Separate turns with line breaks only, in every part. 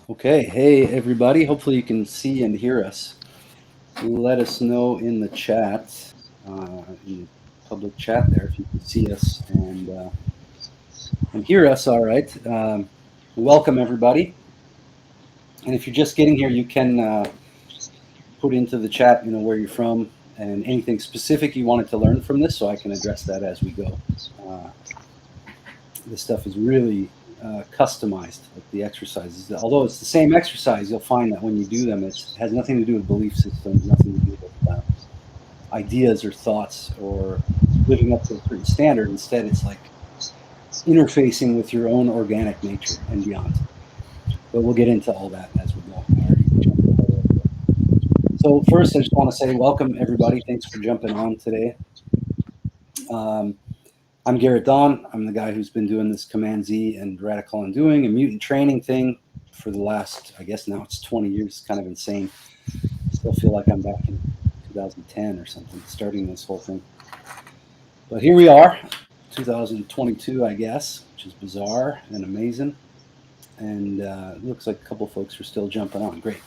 Okay, hey everybody. Hopefully you can see and hear us. Let us know in the chat, in the public chat there, if you can see us and hear us. All right. Welcome everybody. And if you're just getting here, you can put into the chat, where you're from and anything specific you wanted to learn from this, so I can address that as we go. Uh, this stuff is really customized, like the exercises. Although it's the same exercise, you'll find that when you do them, it has nothing to do with belief systems, nothing to do with ideas or thoughts or living up to a certain standard. Instead, it's like interfacing with your own organic nature and beyond. But we'll get into all that as we go. So first, I just want to say welcome, everybody. Thanks for jumping on today. I'm Garrett Don. I'm the guy who's been doing this Command Z and Radical Undoing and mutant training thing for the last, I guess now it's 20 years. It's kind of insane. I still feel like I'm back in 2010 or something, starting this whole thing. But here we are, 2022, I guess, which is bizarre and amazing. And it looks like a couple folks are still jumping on. Great.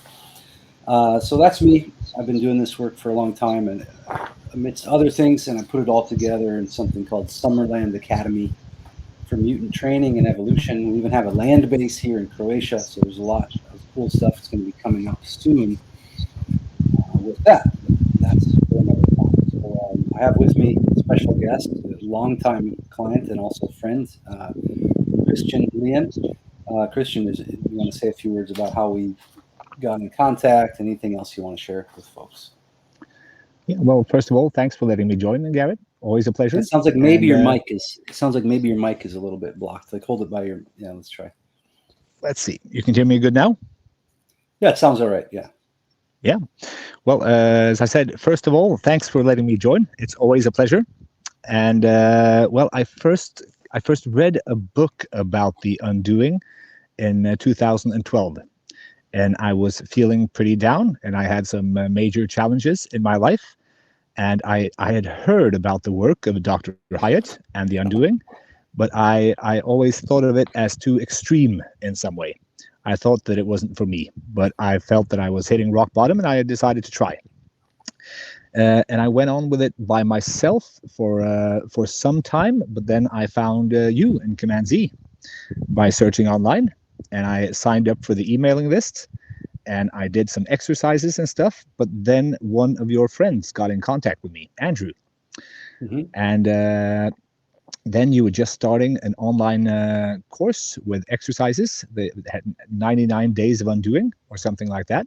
So that's me. I've been doing this work for a long time, and amidst other things, and I put it all together in something called Summerland Academy for Mutant Training and Evolution. We even have a land base here in Croatia, so there's a lot of cool stuff that's going to be coming up soon with that. That's for another time. So I have with me a special guest, a longtime client and also friend, Christian Lian. Christian, you want to say a few words about how we got in contact? Anything else you want to share with folks?
Yeah, well, first of all, thanks for letting me join, Garrett. Always a pleasure.
It sounds like maybe your mic is. It sounds like maybe your mic is a little bit blocked. Like hold it by your. Yeah, let's try.
Let's see. You can hear me good now?
Yeah, it sounds all right. Yeah.
Yeah. Well, as I said, first of all, thanks for letting me join. It's always a pleasure. And well, I first read a book about the undoing in 2012, and I was feeling pretty down, and I had some major challenges in my life. And I had heard about the work of Dr. Hyatt and the undoing, but I always thought of it as too extreme in some way. I thought that it wasn't for me, but I felt that I was hitting rock bottom, and I decided to try. And I went on with it by myself for some time, but then I found you in Command Z by searching online, and I signed up for the emailing list, and I did some exercises and stuff. But then one of your friends got in contact with me, Andrew, and then you were just starting an online course with exercises that had 99 days of undoing or something like that.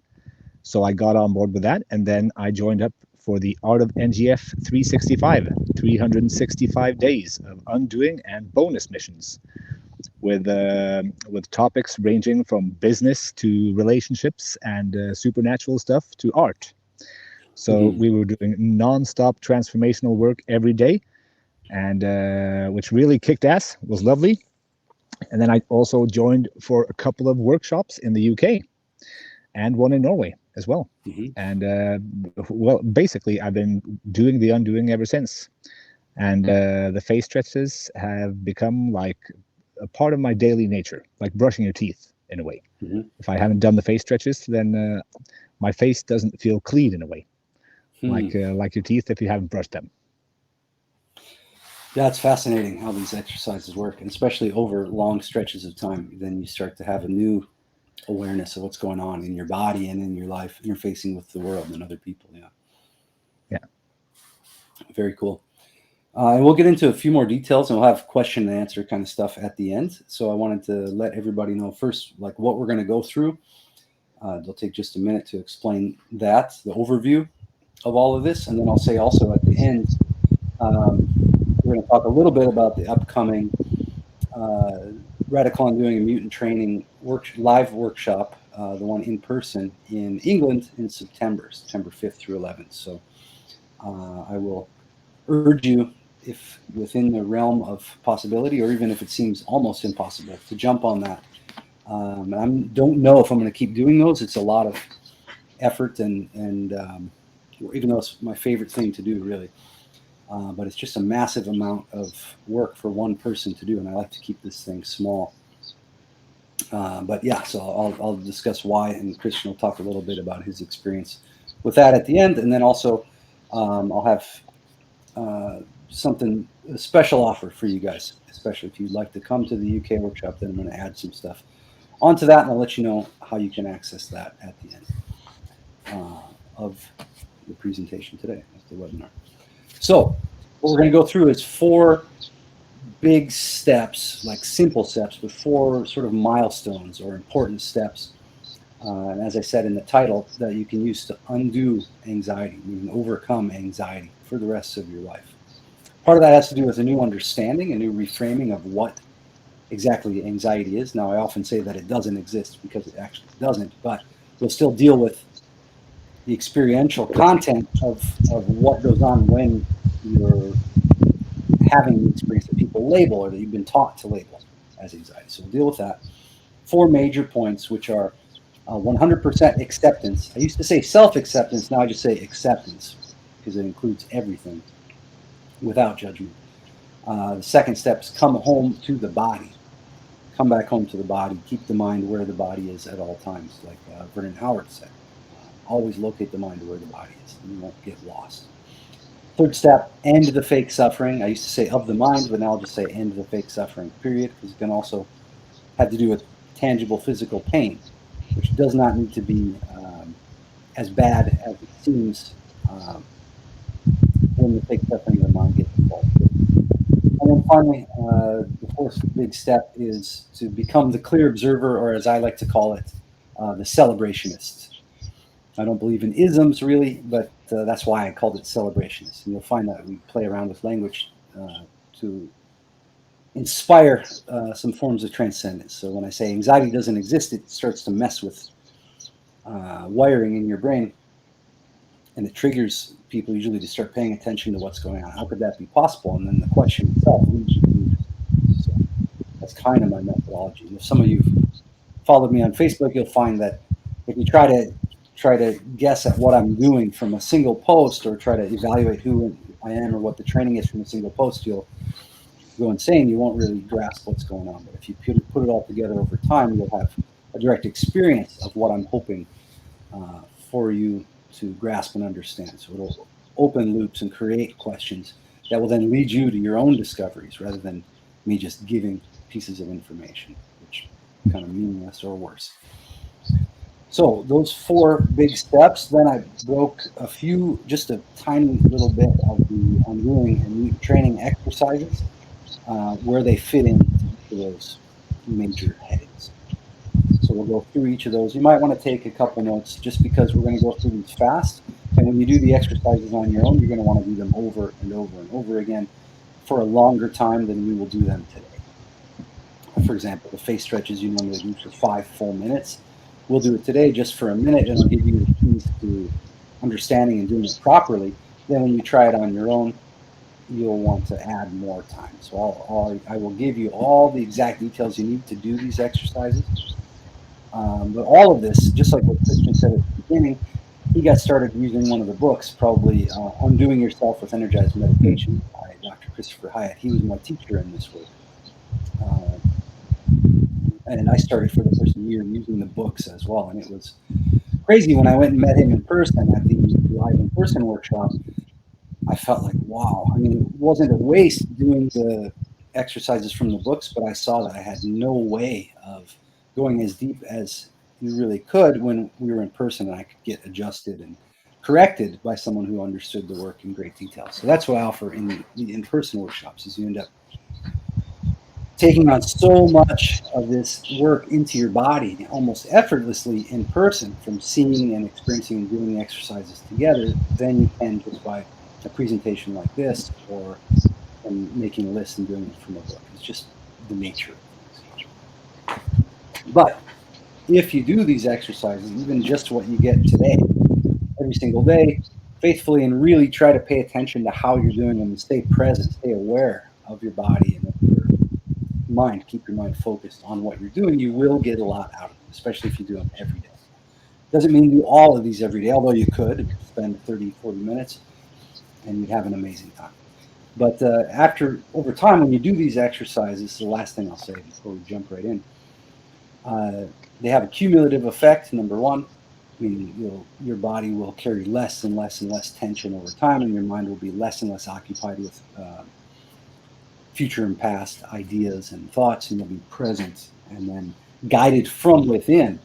So I got on board with that, and then I joined up for the Art of NGF 365, 365 days of undoing and bonus missions with topics ranging from business to relationships and supernatural stuff to art. So we were doing non-stop transformational work every day, and which really kicked ass, was lovely. And then I also joined for a couple of workshops in the UK and one in Norway as well. And well, basically, I've been doing the undoing ever since. And the face stretches have become like a part of my daily nature, like brushing your teeth in a way. If I haven't done the face stretches, then my face doesn't feel clean in a way, like your teeth if you haven't brushed them.
Yeah, it's fascinating how these exercises work, and especially over long stretches of time. Then you start to have a new awareness of what's going on in your body and in your life, interfacing with the world and other people. Yeah. Very cool. And we'll get into a few more details, and we'll have question and answer kind of stuff at the end. So I wanted to let everybody know first, like what we're going to go through. It'll take just a minute to explain that, the overview of all of this, and then I'll say also at the end, we're going to talk a little bit about the upcoming Radical Undoing and Mutant Training live workshop, the one in person in England in September 5th through 11th. So I will urge you, if within the realm of possibility, or even if it seems almost impossible, to jump on that. I don't know if I'm going to keep doing those. It's a lot of effort, and even though it's my favorite thing to do, really. But it's just a massive amount of work for one person to do, and I like to keep this thing small. But yeah, so I'll discuss why, and Christian will talk a little bit about his experience with that at the end, and then also I'll have something a special offer for you guys, especially if you'd like to come to the UK workshop. Then I'm going to add some stuff onto that, and I'll let you know how you can access that at the end of the presentation today, of the webinar. So what we're going to go through is 4 big steps, like simple steps, but 4 sort of milestones or important steps. And as I said in the title, that you can use to undo anxiety, you can overcome anxiety for the rest of your life. Part of that has to do with a new understanding, a new reframing of what exactly anxiety is. Now, I often say that it doesn't exist because it actually doesn't, but we'll still deal with the experiential content of what goes on when you're having the experience that people label or that you've been taught to label as anxiety. So we'll deal with that. 4 major points, which are 100% acceptance. I used to say self-acceptance. Now I just say acceptance because it includes everything without judgment. The second step is come home to the body. Come back home to the body. Keep the mind where the body is at all times, like Vernon Howard said. Always locate the mind where the body is, and you won't get lost. Third step, end the fake suffering. I used to say of the mind, but now I'll just say end the fake suffering, period, because it can also have to do with tangible physical pain, which does not need to be as bad as it seems when the fake suffering of the mind gets involved. And then finally, the 4th big step is to become the clear observer, or as I like to call it, the celebrationist. I don't believe in isms really, but that's why I called it celebrationist. And you'll find that we play around with language to inspire some forms of transcendence. So when I say anxiety doesn't exist, it starts to mess with wiring in your brain, and it triggers people usually to start paying attention to what's going on. How could that be possible? And then the question itself leads you to. So that's kind of my methodology. And if some of you followed me on Facebook, you'll find that if you try to guess at what I'm doing from a single post, or try to evaluate who I am or what the training is from a single post, you'll go insane. You won't really grasp what's going on. But if you put it all together over time, you'll have a direct experience of what I'm hoping for you to grasp and understand. So it'll open loops and create questions that will then lead you to your own discoveries, rather than me just giving pieces of information, which are kind of meaningless or worse. So those 4 big steps, then I broke just a tiny little bit of the undoing and training exercises, where they fit into those major headings. So we'll go through each of those. You might want to take a couple notes, just because we're going to go through these fast. And when you do the exercises on your own, you're going to want to do them over and over and over again for a longer time than we will do them today. For example, the face stretches you normally do for 5 full minutes. We'll do it today just for a minute, and I'll give you the keys to understanding and doing it properly. Then when you try it on your own, you'll want to add more time. So I will give you all the exact details you need to do these exercises. But all of this, just like what Christian said at the beginning, he got started using one of the books, probably Undoing Yourself with Energized Meditation by Dr. Christopher Hyatt. He was my teacher in this work. And I started for the first year using the books as well. And it was crazy when I went and met him in person at the live in-person workshop. I felt like, wow. I mean, it wasn't a waste doing the exercises from the books, but I saw that I had no way of going as deep as you really could when we were in person, and I could get adjusted and corrected by someone who understood the work in great detail. So that's what I offer in the in-person workshops, is you end up taking on so much of this work into your body almost effortlessly in person, from seeing and experiencing and doing the exercises together, than you can just by a presentation like this, or making a list and doing it from a book. It's just the nature of things. But if you do these exercises, even just what you get today, every single day, faithfully, and really try to pay attention to how you're doing them, and stay present, stay aware of your body and of your mind, keep your mind focused on what you're doing, you will get a lot out of them, especially if you do them every day. Doesn't mean do all of these every day, although you could spend 30, 40 minutes and you'd have an amazing time. But over time, when you do these exercises, the last thing I'll say before we jump right in, They have a cumulative effect. Number one, I mean, your body will carry less and less and less tension over time, and your mind will be less and less occupied with future and past ideas and thoughts, and you'll be present and then guided from within,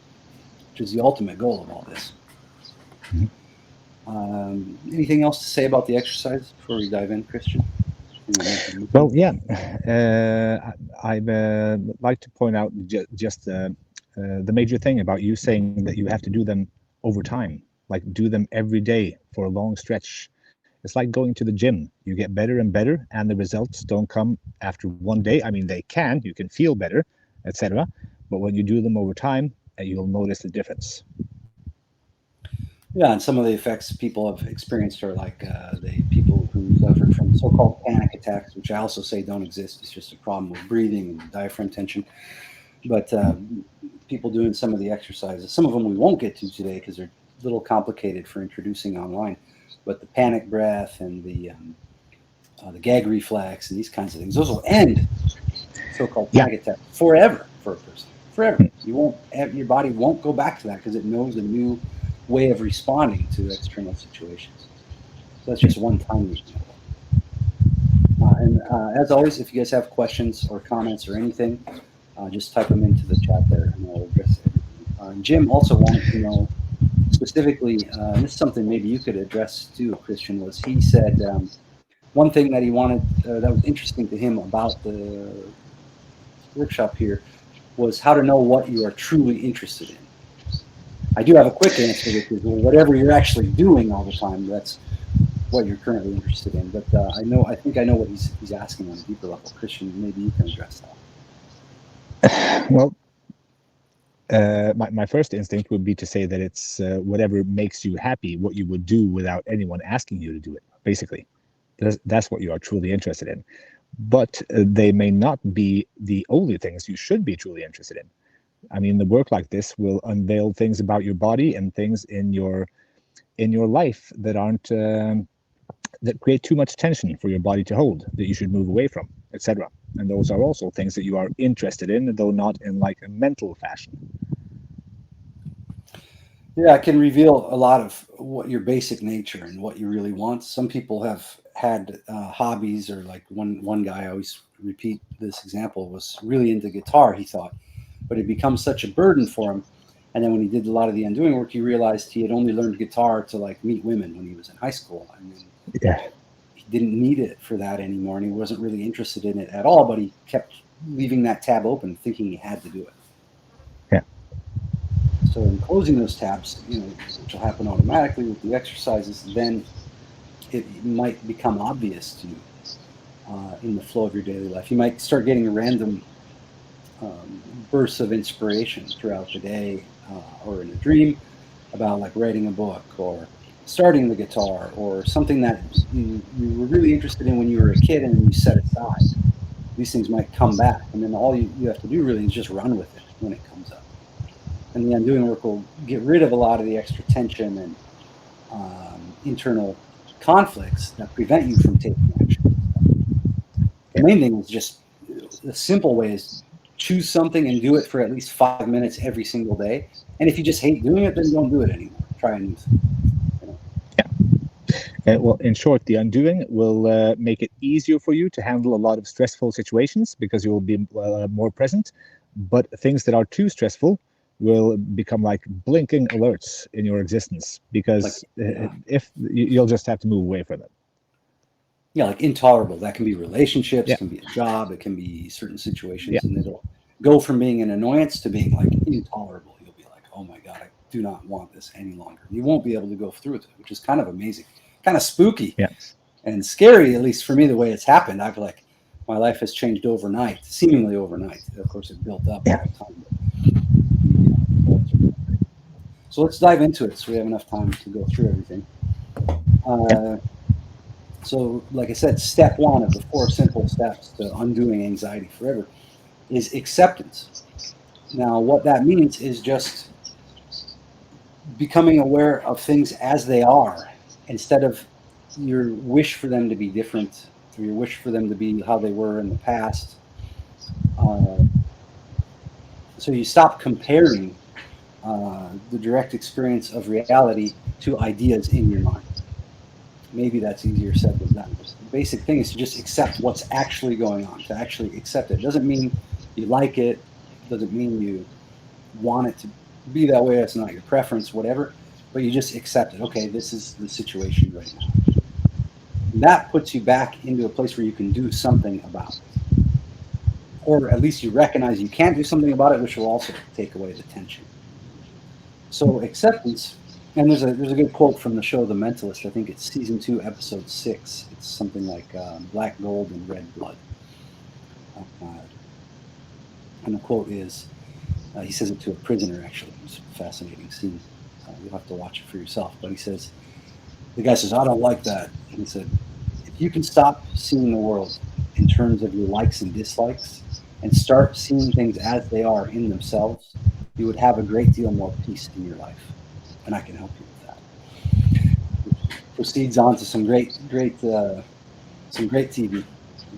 which is the ultimate goal of all this. Anything else to say about the exercise before we dive in, Christian?
Well, yeah, I'd like to point out just the major thing about you saying that you have to do them over time, like do them every day for a long stretch. It's like going to the gym. You get better and better, and the results don't come after one day. I mean, you can feel better, etc. But when you do them over time, you'll notice the difference.
Yeah, and some of the effects people have experienced are like the people who suffer from so-called panic attacks, which I also say don't exist. It's just a problem with breathing and diaphragm tension. But people doing some of the exercises, some of them we won't get to today because they're a little complicated for introducing online. But the panic breath and the gag reflex and these kinds of things, those will end so-called panic attacks forever for a person. Forever. Your body won't go back to that because it knows a new way of responding to external situations. So that's just one tiny example. And as always, if you guys have questions or comments or anything, just type them into the chat there and I'll address it. Jim also wanted to know specifically, and this is something maybe you could address too, Christian, was he said one thing that he wanted, that was interesting to him about the workshop here was how to know what you are truly interested in. I do have a quick answer, which is, well, whatever you're actually doing all the time, that's what you're currently interested in. But I think I know what he's asking on a deeper level. Christian, maybe you can address
that. Well, my first instinct would be to say that it's whatever makes you happy, what you would do without anyone asking you to do it, basically. That's what you are truly interested in. But they may not be the only things you should be truly interested in. I mean, the work like this will unveil things about your body and things in your life that aren't that create too much tension for your body to hold, that you should move away from, etc. And those are also things that you are interested in, though not in like a mental fashion.
Yeah, it can reveal a lot of what your basic nature and what you really want. Some people have had hobbies, or like one guy, I always repeat this example, was really into guitar, he thought, but it becomes such a burden for him. And then when he did a lot of the undoing work, he realized he had only learned guitar to like meet women when he was in high school. I mean, he didn't need it for that anymore, and he wasn't really interested in it at all, but he kept leaving that tab open, thinking he had to do it.
Yeah.
So in closing those tabs, which will happen automatically with the exercises, then it might become obvious to you in the flow of your daily life. You might start getting a random bursts of inspiration throughout the day or in a dream about like writing a book or starting the guitar or something that you were really interested in when you were a kid and you set aside. These things might come back, and then all you have to do really is just run with it when it comes up. And the undoing work will get rid of a lot of the extra tension and internal conflicts that prevent you from taking action. The main thing is just the simple way is choose something and do it for at least 5 minutes every single day. And if you just hate doing it, then don't do it anymore. Try a new thing.
Yeah. Well, in short, the undoing will make it easier for you to handle a lot of stressful situations because you will be more present. But things that are too stressful will become like blinking alerts in your existence because if you'll just have to move away from them.
Yeah, like intolerable. That can be relationships, can be a job, it can be certain situations, and it'll go from being an annoyance to being like intolerable. You'll be like, oh my God, I do not want this any longer. You won't be able to go through it, which is kind of amazing, kind of spooky and scary, at least for me, the way it's happened. I've like, my life has changed overnight, seemingly overnight. Of course, it built up over time. So let's dive into it so we have enough time to go through everything. So, like I said, step one of the 4 simple steps to undoing anxiety forever is acceptance. Now, what that means is just becoming aware of things as they are instead of your wish for them to be different or your wish for them to be how they were in the past. So you stop comparing the direct experience of reality to ideas in your mind. Maybe that's easier said than done. But the basic thing is to just accept what's actually going on, to actually accept it. It doesn't mean you like it, doesn't mean you want it to be that way. It's not your preference, whatever. But you just accept it. Okay, this is the situation right now. And that puts you back into a place where you can do something about it. Or at least you recognize you can't do something about it, which will also take away the tension. So acceptance, and there's a good quote from the show The Mentalist. I think it's season 2, episode 6. It's something like black gold and red blood. Uh, and the quote is, he says it to a prisoner. Actually, it's a fascinating scene. You'll have to watch it for yourself. But he says, the guy says, "I don't like that." And he said, "If you can stop seeing the world in terms of your likes and dislikes, and start seeing things as they are in themselves, you would have a great deal more peace in your life." And I can help you with that. Proceeds on to some great TV,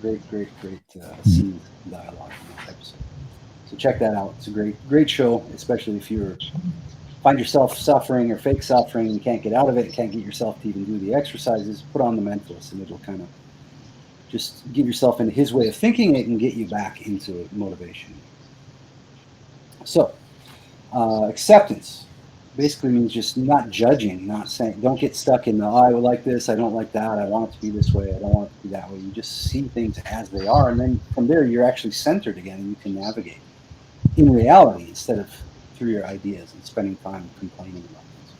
great scenes, dialogue in that episode. So check that out. It's a great show, especially if you find yourself suffering or fake suffering, you can't get out of it, can't get yourself to even do the exercises. Put on The Mentalist, and it'll kind of just get yourself into his way of thinking. It can get you back into motivation. So acceptance basically means just not judging, not saying, don't get stuck in the, oh, I would like this, I don't like that, I want it to be this way, I don't want it to be that way. You just see things as they are. And then from there, you're actually centered again and you can navigate in reality instead of through your ideas and spending time complaining about things.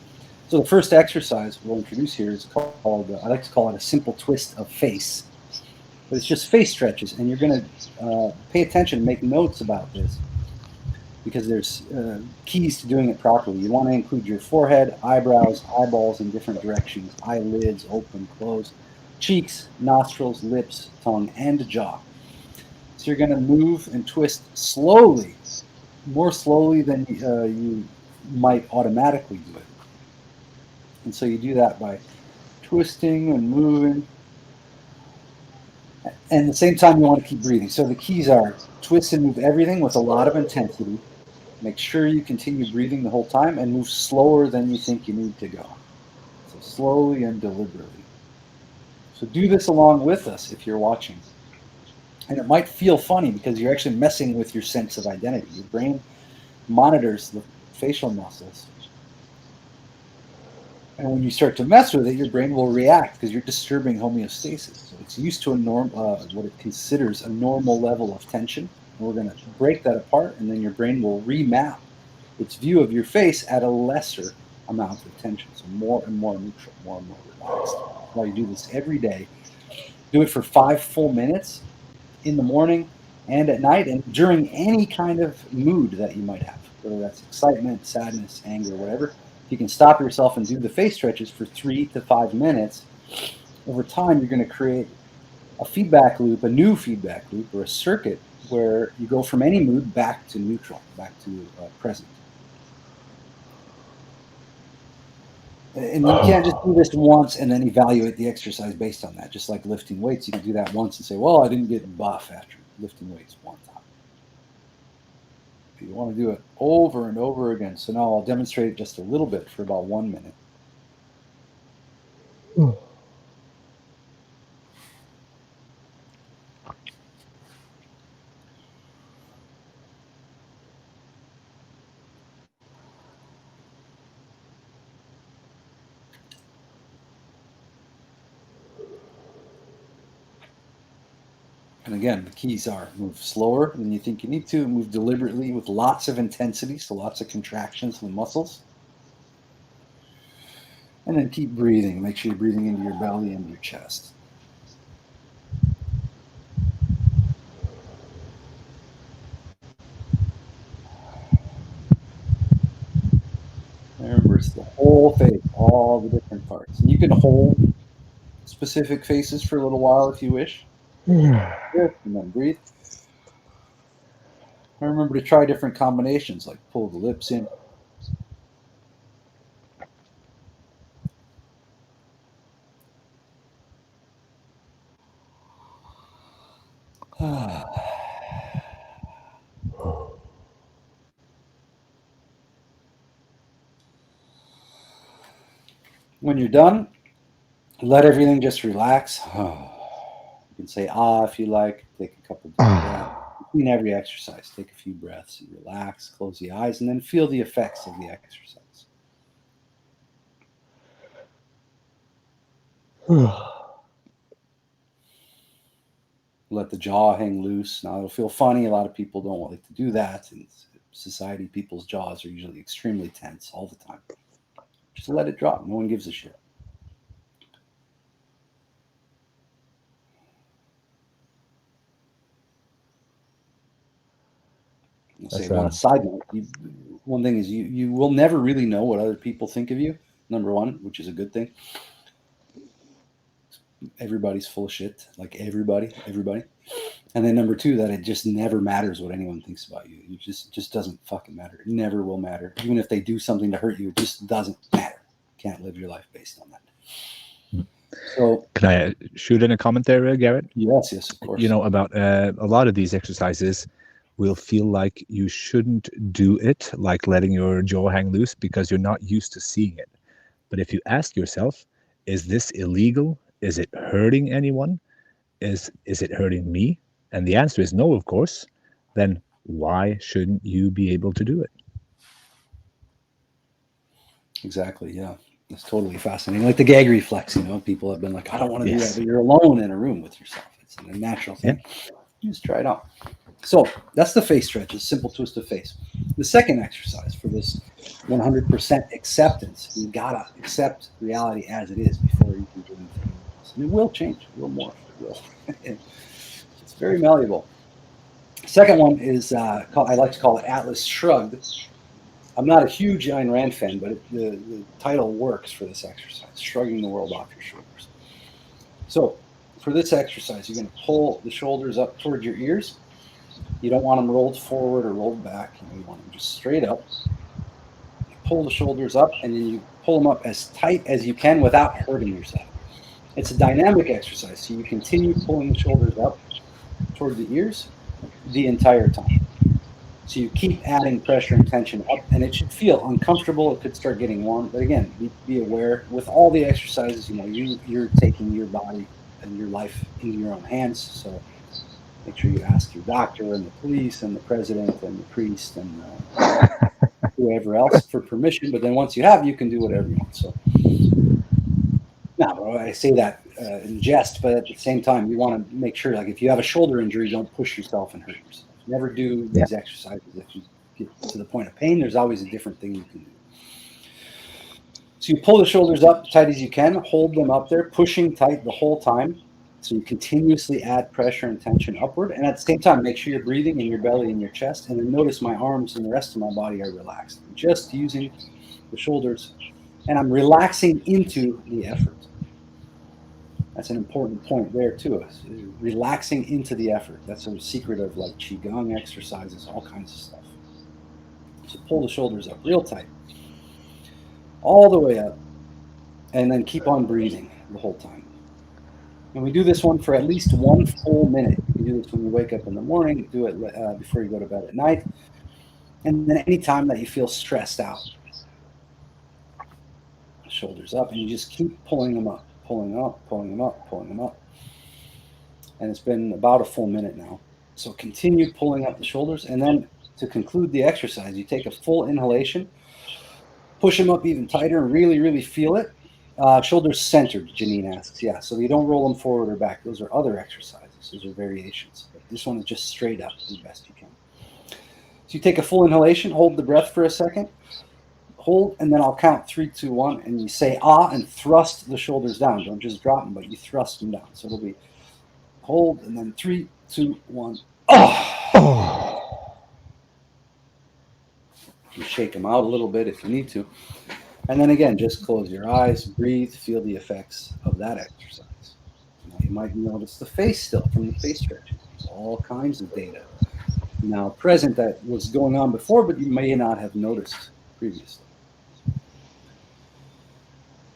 So the first exercise we'll introduce here is called, I like to call it a simple twist of face. But it's just face stretches. And you're going to pay attention and make notes about this because there's keys to doing it properly. You want to include your forehead, eyebrows, eyeballs in different directions, eyelids, open, closed, cheeks, nostrils, lips, tongue, and jaw. So you're going to move and twist slowly, more slowly than you might automatically do it. And so you do that by twisting and moving. And at the same time, you want to keep breathing. So the keys are twist and move everything with a lot of intensity. Make sure you continue breathing the whole time and move slower than you think you need to go. So slowly and deliberately. So do this along with us if you're watching. And it might feel funny because you're actually messing with your sense of identity. Your brain monitors the facial muscles. And when you start to mess with it, your brain will react because you're disturbing homeostasis. So it's used to what it considers a normal level of tension. And we're going to break that apart, and then your brain will remap its view of your face at a lesser amount of tension. So more and more neutral, more and more relaxed. While you do this every day, do it for 5 full minutes in the morning and at night, and during any kind of mood that you might have, whether that's excitement, sadness, anger, whatever. If you can stop yourself and do the face stretches for 3 to 5 minutes, over time you're going to create a feedback loop, a new feedback loop, or a circuit where you go from any mood back to neutral, back to present. And you can't just do this once and then evaluate the exercise based on that. Just like lifting weights, you can do that once and say, well, I didn't get buff after lifting weights one time. You want to do it over and over again. So now I'll demonstrate it just a little bit for about 1 minute. And again, the keys are move slower than you think you need to, move deliberately with lots of intensity, so lots of contractions in the muscles. And then keep breathing. Make sure you're breathing into your belly and your chest. Remember, it's the whole face, all the different parts. And you can hold specific faces for a little while if you wish. Here, and then breathe. And remember to try different combinations, like pull the lips in. When you're done, let everything just relax. You can say if you like. Take a couple deep breaths. Between every exercise, take a few breaths and relax, close the eyes, and then feel the effects of the exercise. Let the jaw hang loose. Now, it'll feel funny. A lot of people don't like to do that. In society, people's jaws are usually extremely tense all the time. Just let it drop. No one gives a shit. I'll say one side note. One thing is you will never really know what other people think of you, number one, which is a good thing. Everybody's full of shit, like everybody. And then number two, that it just never matters what anyone thinks about you. It just doesn't fucking matter. It never will matter. Even if they do something to hurt you, it just doesn't matter. You can't live your life based on that. So,
can I shoot in a comment there, Garrett?
Yes, of course.
You know, about a lot of these exercises will feel like you shouldn't do it, like letting your jaw hang loose, because you're not used to seeing it. But if you ask yourself, is this illegal? Is it hurting anyone? Is it hurting me? And the answer is no, of course. Then why shouldn't you be able to do it?
Exactly, yeah. It's totally fascinating. Like the gag reflex, people have been like, I don't want to do that, but you're alone in a room with yourself. It's a natural thing. Yeah. You just try it out. So that's the face stretch, a simple twist of face. The second exercise for this 100% acceptance, you gotta accept reality as it is before you can do anything else. And it will change, it will morph, it will. It's very malleable. Second one is, I like to call it Atlas Shrugged. I'm not a huge Ayn Rand fan, but the title works for this exercise, shrugging the world off your shoulders. So for this exercise, you're going to pull the shoulders up toward your ears. You don't want them rolled forward or rolled back. You want them just straight up. You pull the shoulders up, and then you pull them up as tight as you can without hurting yourself. It's a dynamic exercise, so you continue pulling the shoulders up toward the ears the entire time. So you keep adding pressure and tension up, and it should feel uncomfortable. It could start getting warm, but again, be aware. With all the exercises, you're taking your body and your life into your own hands. So make sure you ask your doctor and the police and the president and the priest and whoever else for permission. But then once you have, you can do whatever you want. So now I say that in jest, but at the same time, you want to make sure, like if you have a shoulder injury, don't push yourself and hurt yourself. Never do these exercises. If you get to the point of pain, there's always a different thing you can do. So you pull the shoulders up as tight as you can, hold them up there, pushing tight the whole time. So you continuously add pressure and tension upward. And at the same time, make sure you're breathing in your belly and your chest. And then notice my arms and the rest of my body are relaxed. I'm just using the shoulders, and I'm relaxing into the effort. That's an important point there too. Relaxing into the effort. That's a secret of like Qigong exercises, all kinds of stuff. So pull the shoulders up real tight, all the way up, and then keep on breathing the whole time. And we do this one for at least 1 full minute. You can do this when you wake up in the morning, do it before you go to bed at night. And then any time that you feel stressed out, shoulders up, and you just keep pulling them up. Pulling them up, pulling them up, pulling them up. And it's been about a full minute now. So continue pulling up the shoulders. And then to conclude the exercise, you take a full inhalation, push them up even tighter, and really, really feel it. Shoulders centered, Janine asks. Yeah, so you don't roll them forward or back. Those are other exercises. Those are variations. But this one is just straight up the best you can. So you take a full inhalation, hold the breath for a second. Hold, and then I'll count 3, 2, 1, and you say and thrust the shoulders down. Don't just drop them, but you thrust them down. So it'll be hold, and then 3, 2, 1. You shake them out a little bit if you need to. And then again, just close your eyes, breathe, feel the effects of that exercise. Now you might notice the face still from the face stretching. There's all kinds of data now present that was going on before, but you may not have noticed previously.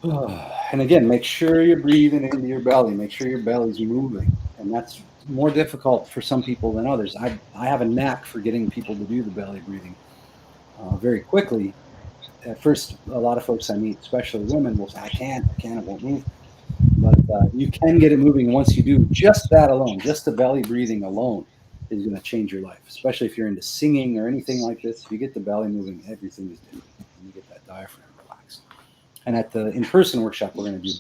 And again, make sure you're breathing into your belly. Make sure your belly's moving. And that's more difficult for some people than others. I have a knack for getting people to do the belly breathing very quickly. at first, a lot of folks I meet, especially women, will say, I can't, it won't move. But you can get it moving. Once you do, just that alone, just the belly breathing alone is going to change your life, especially if you're into singing or anything like this. If you get the belly moving, everything is different. And you get that diaphragm relaxed. And at the in-person workshop, we're going to do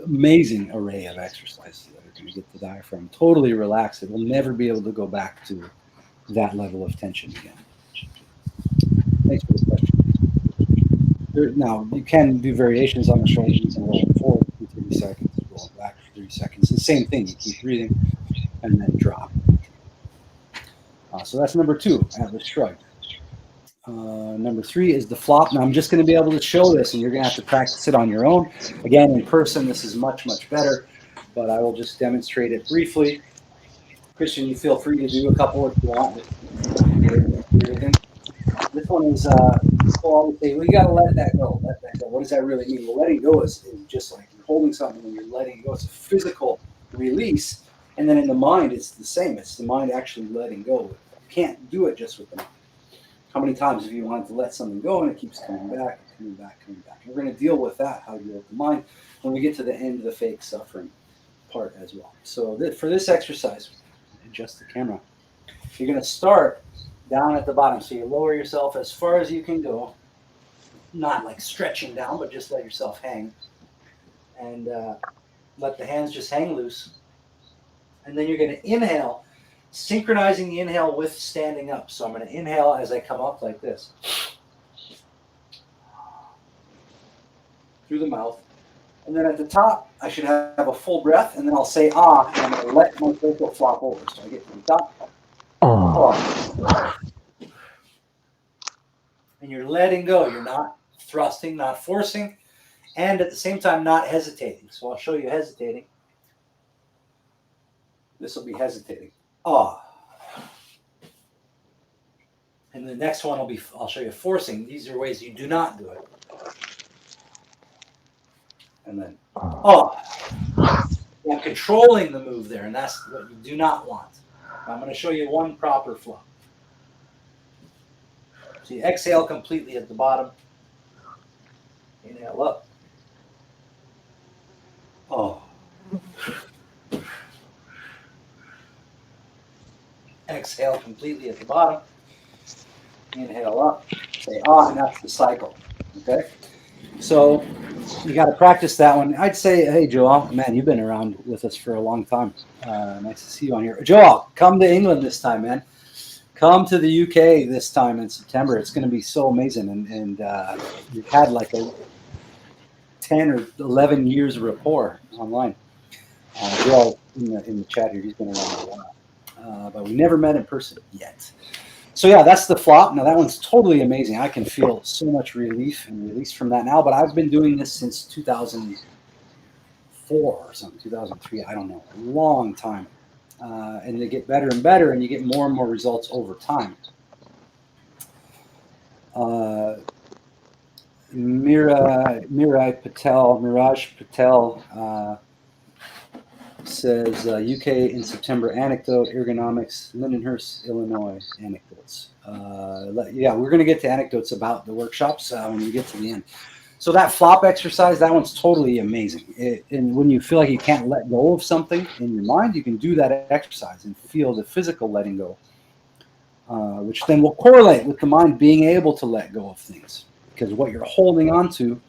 amazing array of exercises that are going to get the diaphragm totally relaxed. It will never be able to go back to that level of tension again. Thanks for the question. Now, you can do variations on the shoulder. You can roll forward for 30 seconds, roll back for 30 seconds. The same thing. You keep breathing and then drop. So that's number 2, Atlas Shrugged. Number 3 is the flop. Now, I'm just going to be able to show this, and you're going to have to practice it on your own. Again, in person, this is much, much better, but I will just demonstrate it briefly. Christian, you feel free to do a couple if you want. This one is, people always say, well, you got to let that go. Let that go. What does that really mean? Well, letting go is just like you're holding something and you're letting it go. It's a physical release. And then in the mind, it's the same. It's the mind actually letting go. You can't do it just with the mind. How many times have you wanted to let something go and it keeps coming back, coming back, coming back? We're going to deal with that, how you deal with the mind, when we get to the end of the fake suffering part as well. So for this exercise, adjust the camera. You're going to start down at the bottom. So you lower yourself as far as you can go, not like stretching down, but just let yourself hang. And let the hands just hang loose. And then you're going to inhale, synchronizing the inhale with standing up. So I'm going to inhale as I come up like this. Through the mouth. And then at the top, I should have a full breath, and then I'll say ah, and I'm going to let my vocal flop over. So I get to the top. Oh. And you're letting go. You're not thrusting, not forcing, and at the same time not hesitating. So I'll show you hesitating. This will be hesitating. Ah. And the next one I'll show you forcing. These are ways you do not do it. And then oh. I'm controlling the move there, and that's what you do not want. I'm going to show you one proper flow. So you exhale completely at the bottom. Inhale up. Oh. Exhale completely at the bottom. Inhale up. Say ah, and that's the cycle. Okay? So you got to practice that one. I'd say, hey, Joel, man, you've been around with us for a long time. Nice to see you on here. Joel, come to England this time, man. Come to the UK this time in September. It's going to be so amazing. And you've had like a 10 or 11 years rapport online. Joel, in the chat here, he's been around a while. But we never met in person yet. So yeah, that's the flop. Now that one's totally amazing. I can feel so much relief and release from that now, but I've been doing this since 2004 or something, 2003, I don't know, a long time. And they get better and better, and you get more and more results over time. Miraj Patel says UK in September anecdote, ergonomics, Lindenhurst, Illinois anecdotes. Yeah, we're going to get to anecdotes about the workshops when we get to the end. So that flop exercise, that one's totally amazing. And when you feel like you can't let go of something in your mind, you can do that exercise and feel the physical letting go, which then will correlate with the mind being able to let go of things. Because what you're holding on to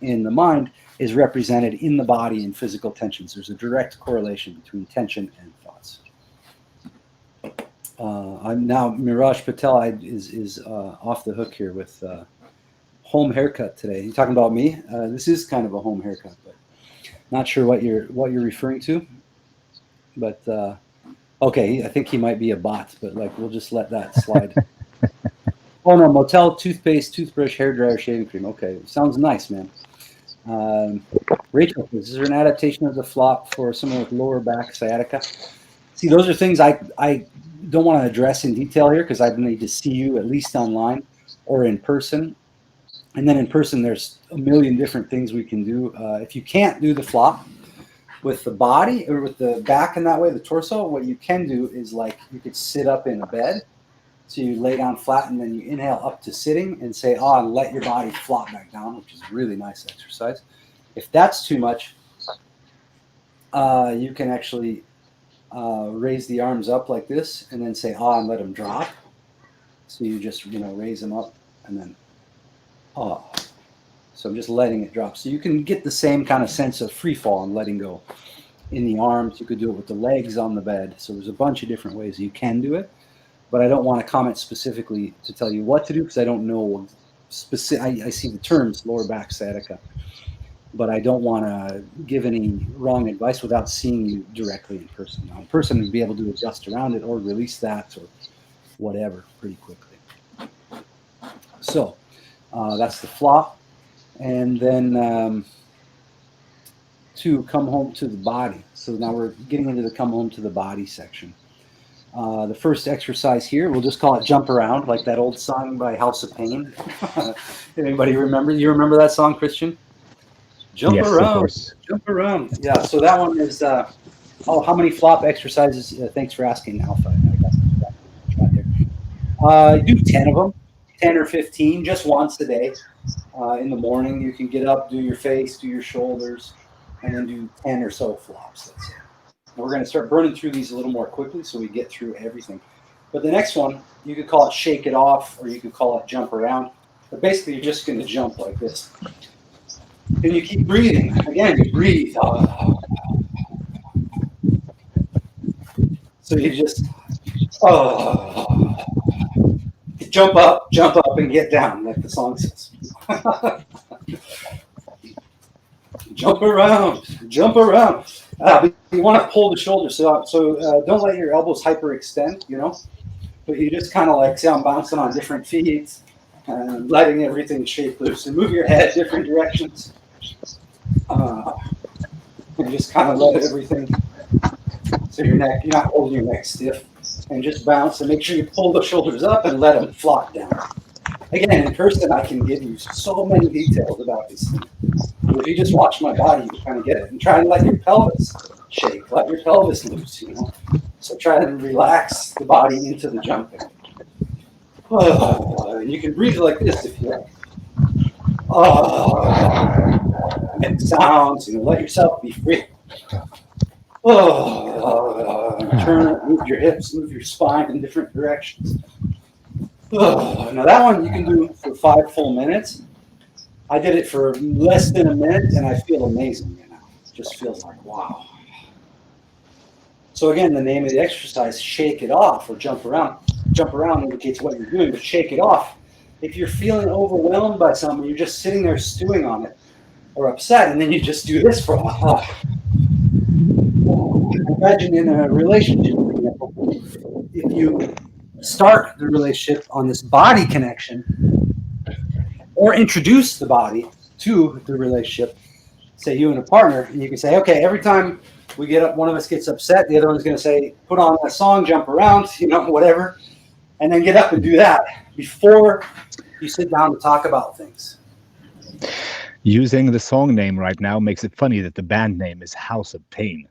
in the mind is represented in the body in physical tensions. There's a direct correlation between tension and thoughts. I'm now Miraj Patel is off the hook here with home haircut today. You talking about me? This is kind of a home haircut, but not sure what you're referring to. But okay, I think he might be a bot, but like we'll just let that slide. Oh no, Motel, toothpaste, toothbrush, hairdryer, shaving cream. Okay, sounds nice, man. Rachel, is there an adaptation of the flop for someone with lower back sciatica? See, those are things I don't want to address in detail here because I need to see you at least online or in person. And then in person, there's a million different things we can do. If you can't do the flop with the body or with the back in that way, the torso, what you can do is like you could sit up in a bed So you lay down flat and then you inhale up to sitting and say, ah, and let your body flop back down, which is a really nice exercise. If that's too much, you can actually raise the arms up like this and then say, ah, and let them drop. So you just, raise them up and then, ah. So I'm just letting it drop. So you can get the same kind of sense of free fall and letting go in the arms. You could do it with the legs on the bed. So there's a bunch of different ways you can do it. But I don't want to comment specifically to tell you what to do because I don't know specific. I see the terms lower back sciatica, but I don't want to give any wrong advice without seeing you directly in person. Now, in person, would be able to adjust around it or release that or whatever pretty quickly. So that's the flop, and then to come home to the body. So now we're getting into the come home to the body section. The first exercise here, we'll just call it jump around, like that old song by House of Pain. Anybody remember? You remember that song, Christian? Jump
Yes,
around,
of course.
jump around. Yeah, so that one is, how many flop exercises? Thanks for asking, Alpha. I got there. Do 10 of them, 10 or 15, just once a day. In the morning, you can get up, do your face, do your shoulders, and then do 10 or so flops, let's say. We're going to start burning through these a little more quickly so we get through everything. But the next one, you could call it shake it off, or you could call it jump around. But basically, you're just going to jump like this. And you keep breathing. Again, you breathe. So you just jump up, and get down, like the song says. Jump around, jump around. But you want to pull the shoulders, so don't let your elbows hyperextend, but you just kind of like, see, I'm bouncing on different feet and letting everything shake loose. And move your head different directions. And just kind of let everything, so you're not holding your neck stiff, and just bounce and make sure you pull the shoulders up and let them flop down. Again, in person, I can give you so many details about these things. If you just watch my body, you kind of get it. And try and let your pelvis shake, let your pelvis loose, So try to relax the body into the jumping. And you can breathe like this if you like. Make sounds, let yourself be free. Turn, move your hips, move your spine in different directions. Now that one you can do for 5 full minutes. I did it for less than a minute, and I feel amazing. It just feels like wow. So again, the name of the exercise, shake it off or jump around. Jump around indicates what you're doing, but shake it off. If you're feeling overwhelmed by something, you're just sitting there stewing on it or upset, and then you just do this for a while. Imagine in a relationship, for example, if you start the relationship on this body connection or introduce the body to the relationship, say you and a partner, and you can say, okay, every time we get up, one of us gets upset, the other one's going to say, put on a song, jump around, whatever, and then get up and do that before you sit down to talk about things.
Using the song name right now makes it funny that the band name is House of Pain.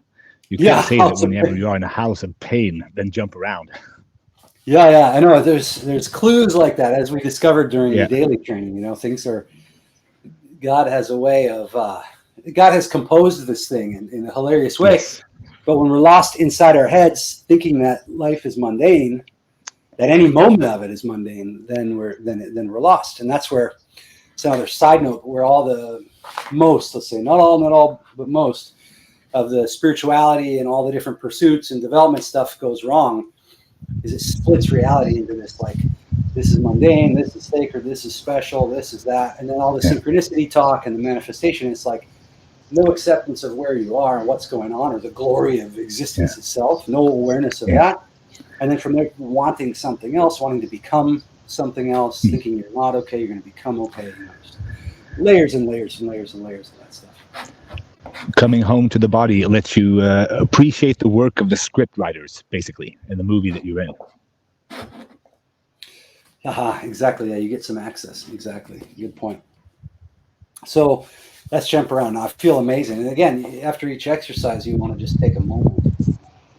You can't say that whenever you are in a house of pain, then jump around.
Yeah, I know. There's clues like that, as we discovered during the daily training. Things are. God has a way of. God has composed this thing in a hilarious way. Yes. But when we're lost inside our heads, thinking that life is mundane, that any moment of it is mundane, then we're lost. And that's where. It's another side note where let's say not all, but most of the spirituality and all the different pursuits and development stuff goes wrong. Is it splits reality into this, like, this is mundane, this is sacred, this is special, this is that. And then all the synchronicity talk and the manifestation, it's like no acceptance of where you are and what's going on or the glory of existence itself, no awareness of that. And then from there, wanting something else, wanting to become something else, thinking you're not okay, you're going to become okay. Just layers and layers and layers and layers of that stuff.
Coming home to the body lets you appreciate the work of the script writers, basically, in the movie that you're in.
Exactly. Yeah, you get some access. Exactly. Good point. So let's jump around. Now, I feel amazing. And again, after each exercise, you want to just take a moment,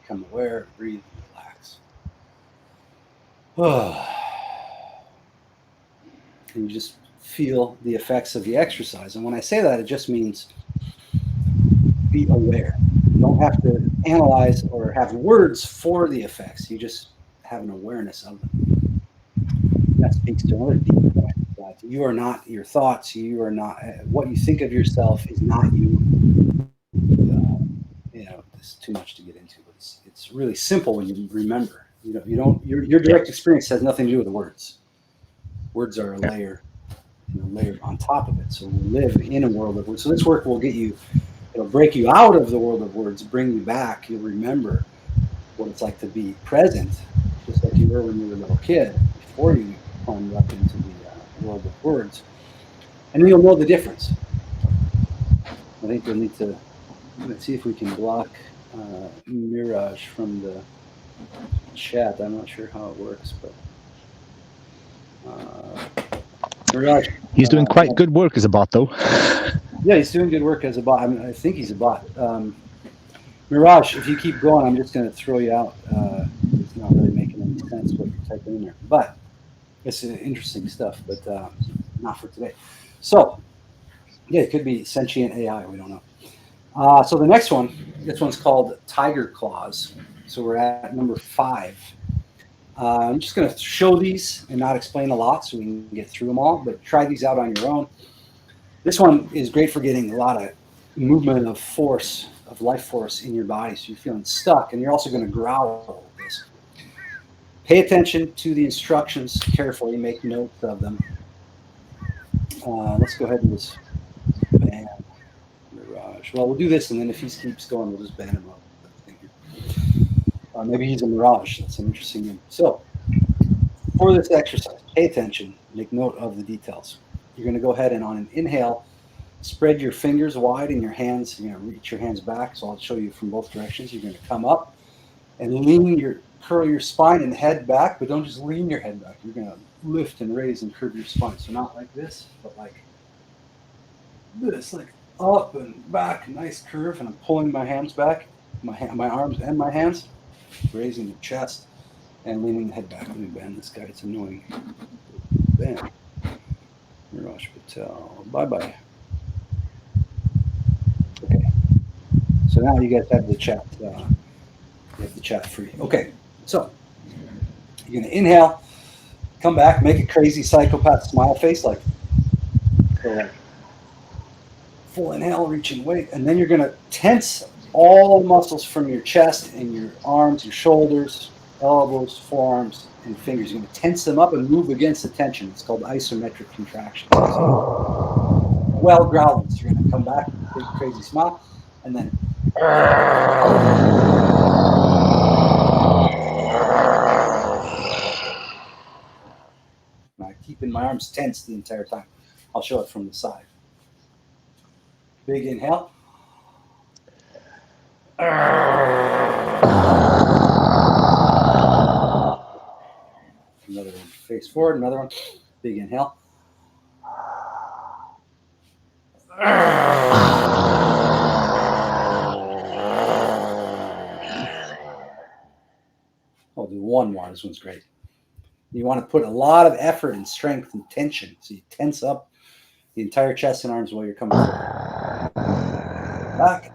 become aware, breathe, relax. And you just feel the effects of the exercise. And when I say that, it just means be aware. You don't have to analyze or have words for the effects. You just have an awareness of them. That speaks to another deep point, that you are not your thoughts. You are not what you think of yourself is not you. There's too much to get into, but it's really simple when you remember. Your
Yeah.
direct experience has nothing to do with the words. Words are a layer, layer on top of it. So we live in a world of words. So this work will get you, it'll break you out of the world of words, bring you back. You'll remember what it's like to be present, just like you were when you were a little kid before you climbed up into the world of words, and then you'll know the difference. I think you'll need to, let's see if we can block Mirage from the chat. I'm not sure how it works, but Mirage.
He's doing quite good work as a bot, though.
Yeah, he's doing good work as a bot. I think he's a bot. Mirage, if you keep going, I'm just going to throw you out. It's not really making any sense what you're typing in there, but it's interesting stuff, but not for today. So, yeah, it could be sentient AI. We don't know. So the next one, this one's called Tiger Claws. So we're at number 5. I'm just going to show these and not explain a lot so we can get through them all, but try these out on your own. This one is great for getting a lot of movement of force, of life force in your body, so you're feeling stuck, and you're also going to growl with this. Pay attention to the instructions carefully, make notes of them. Let's go ahead and just ban Mirage. Well, we'll do this, and then if he keeps going, we'll just ban him up. Maybe he's a Mirage. That's an interesting name. So, for this exercise, pay attention, make note of the details. You're going to go ahead and on an inhale, spread your fingers wide in your hands. You're going to reach your hands back, so I'll show you from both directions. You're going to come up and curl your spine and head back, but don't just lean your head back. You're going to lift and raise and curve your spine. So not like this, but like this, like up and back, nice curve. And I'm pulling my hands back, my arms and my hands, raising the chest and leaning the head back. Let me ban this guy. It's annoying. Ban. Mirage Patel. Bye-bye. Okay. So now you guys have the chat. You have the chat free. Okay. So you're going to inhale, come back, make a crazy psychopath smile face, like full inhale, reaching weight, and then you're going to tense all the muscles from your chest and your arms, your shoulders, elbows, forearms, and fingers. You're going to tense them up and move against the tension. It's called isometric contraction. Well, growling. So you're going to come back, big crazy smile, and then I'm keeping my arms tense the entire time. I'll show it from the side. Big inhale. Another one. Face forward. Another one. Big inhale. I'll do one more. This one's great. You want to put a lot of effort and strength and tension. So you tense up the entire chest and arms while you're coming forward. Back.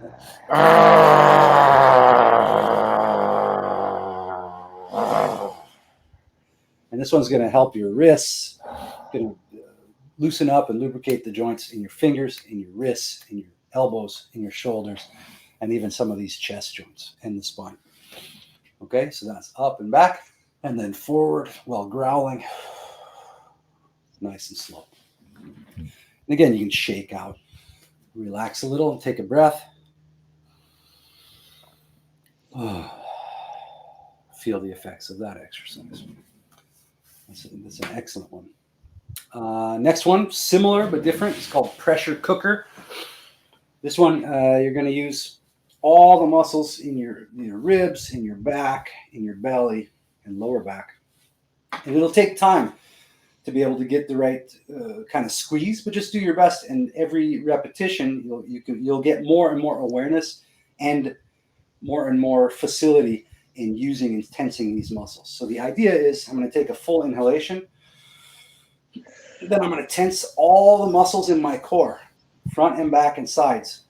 And this one's going to help your wrists, going to loosen up and lubricate the joints in your fingers, in your wrists, in your elbows, in your shoulders, and even some of these chest joints and the spine. Okay, so that's up and back, and then forward while growling, nice and slow. And again, you can shake out, relax a little, and take a breath. Feel the effects of that exercise. That's an excellent one. Next one, similar but different. It's called pressure cooker. This one, you're going to use all the muscles in your ribs, in your back, in your belly, and lower back. And it'll take time to be able to get the right kind of squeeze, but just do your best. And every repetition, you'll get more and more awareness and more facility in using and tensing these muscles. So the idea is I'm going to take a full inhalation. Then I'm going to tense all the muscles in my core, front and back and sides.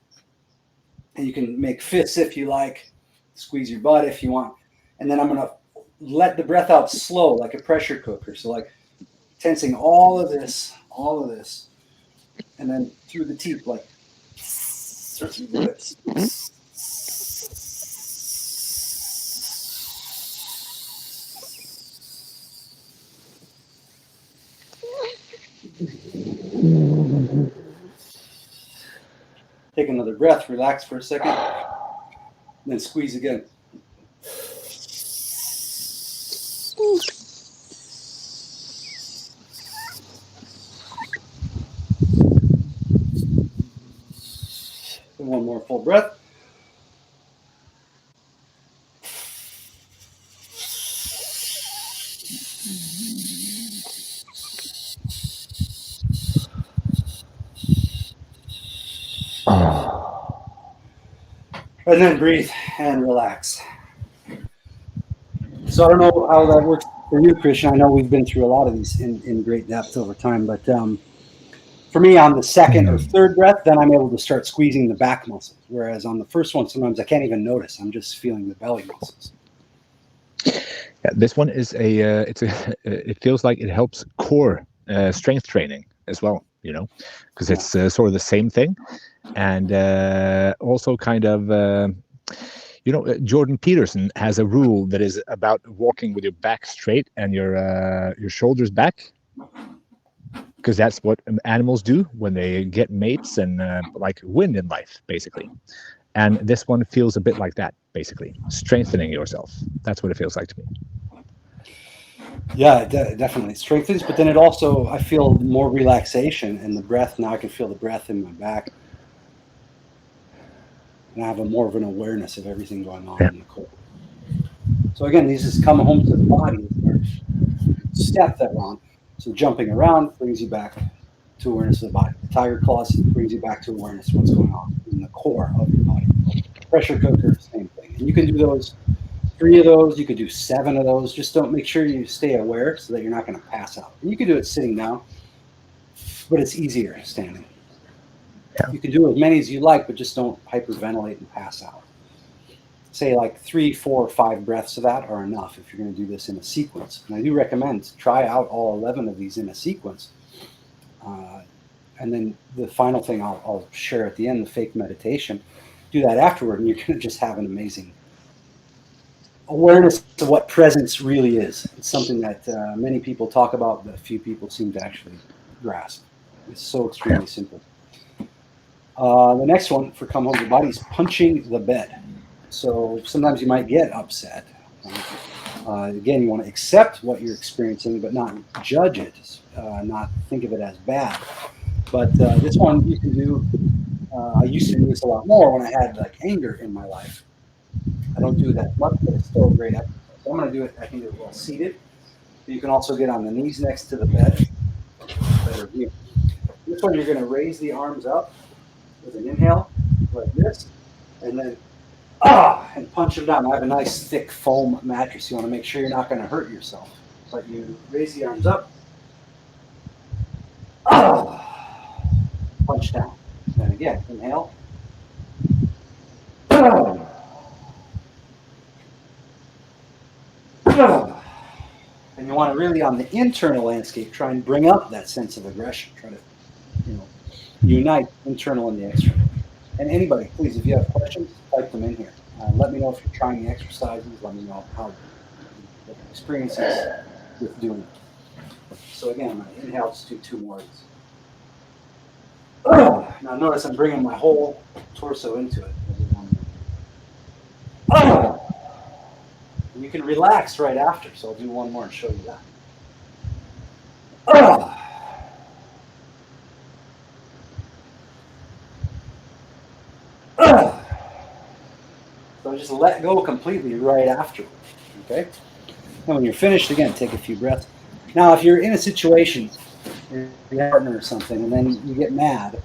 And you can make fists if you like, squeeze your butt if you want. And then I'm going to let the breath out slow, like a pressure cooker. So like tensing all of this, and then through the teeth, like through the lips. Take another breath, relax for a second, then squeeze again. And one more full breath. And then breathe and relax. So I don't know how that works for you, Christian. I know we've been through a lot of these in great depth over time, but for me, on the second or third breath, then I'm able to start squeezing the back muscles. Whereas on the first one, sometimes I can't even notice. I'm just feeling the belly muscles.
Yeah, this one is it feels like it helps core strength training as well, you know, because it's sort of the same thing. And also kind of, Jordan Peterson has a rule that is about walking with your back straight and your shoulders back, because that's what animals do when they get mates and like win in life, basically. And this one feels a bit like that, basically, strengthening yourself. That's what it feels like to me.
Yeah, it definitely strengthens, but then it also, I feel more relaxation in the breath. Now I can feel the breath in my back. And I have more of an awareness of everything going on in the core. So again, these is come home to the body step that we're on. So jumping around brings you back to awareness of the body. The tiger claws brings you back to awareness of what's going on in the core of your body. Pressure cooker, same thing. And you can do those, 3 of those, you could do 7 of those. Just don't make sure you stay aware so that you're not going to pass out. And you can do it sitting down, but it's easier standing. Yeah. You can do as many as you like, but just don't hyperventilate and pass out. Say like 3, 4, 5 breaths of that are enough if you're going to do this in a sequence. And I do recommend try out all 11 of these in a sequence. And then the final thing I'll share at the end, the fake meditation, do that afterward, and you're going to just have an amazing awareness of what presence really is. It's something that many people talk about, but few people seem to actually grasp. It's so extremely simple. The next one for come home to the body is punching the bed. So sometimes you might get upset. Again, you want to accept what you're experiencing, but not judge it, not think of it as bad. But this one you can do. I used to do this a lot more when I had like anger in my life. I don't do that much, but it's still a great exercise. So I'm going to do it. I can do it while seated. You can also get on the knees next to the bed. Better view. This one you're going to raise the arms up with an inhale, like this, and then and punch them down. I have a nice thick foam mattress. You want to make sure you're not going to hurt yourself. But you raise the arms up, punch down. Then again, inhale. And you want to really, on the internal landscape, try and bring up that sense of aggression. Try to, unite internal and the external. And anybody, please, if you have questions, type them in here. Let me know if you're trying the exercises. Let me know how the experience is with doing it. So again, I'm going to inhale, just do 2 more of these. Now notice I'm bringing my whole torso into it. And you can relax right after, so I'll do 1 more and show you that. So just let go completely right after. Okay? And when you're finished, again, take a few breaths. Now, if you're in a situation, your partner or something, and then you get mad,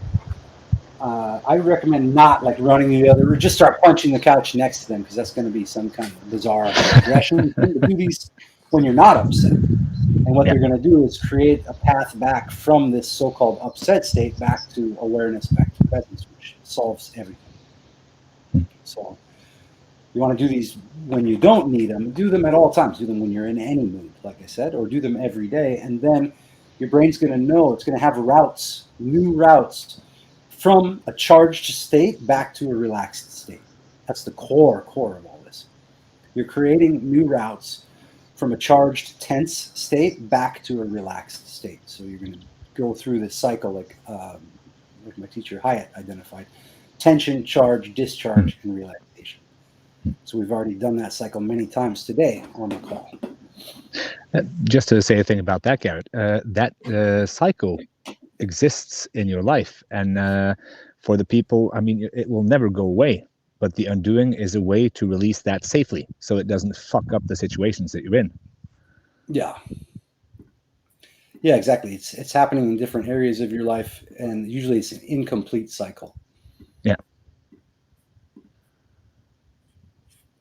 I recommend not like running the other, or just start punching the couch next to them, because that's going to be some kind of bizarre aggression. Do these when you're not upset. And what
Yeah.
they're going to do is create a path back from this so-called upset state back to awareness, back to presence, which solves everything. So you want to do these when you don't need them. Do them at all times. Do them when you're in any mood, like I said, or do them every day. And then your brain's going to know, it's going to have routes, new routes from a charged state back to a relaxed state. That's the core of all this. You're creating new routes from a charged, tense state back to a relaxed state. So you're going to go through this cycle like my teacher Hyatt identified: tension, charge, discharge, and relaxation. So we've already done that cycle many times today on the call.
Just to say a thing about that, Garrett, that cycle exists in your life, and for the people, I mean, it will never go away, but the undoing is a way to release that safely so it doesn't fuck up the situations that you're in.
Yeah, exactly. It's happening in different areas of your life, and usually it's an incomplete cycle.
Yeah.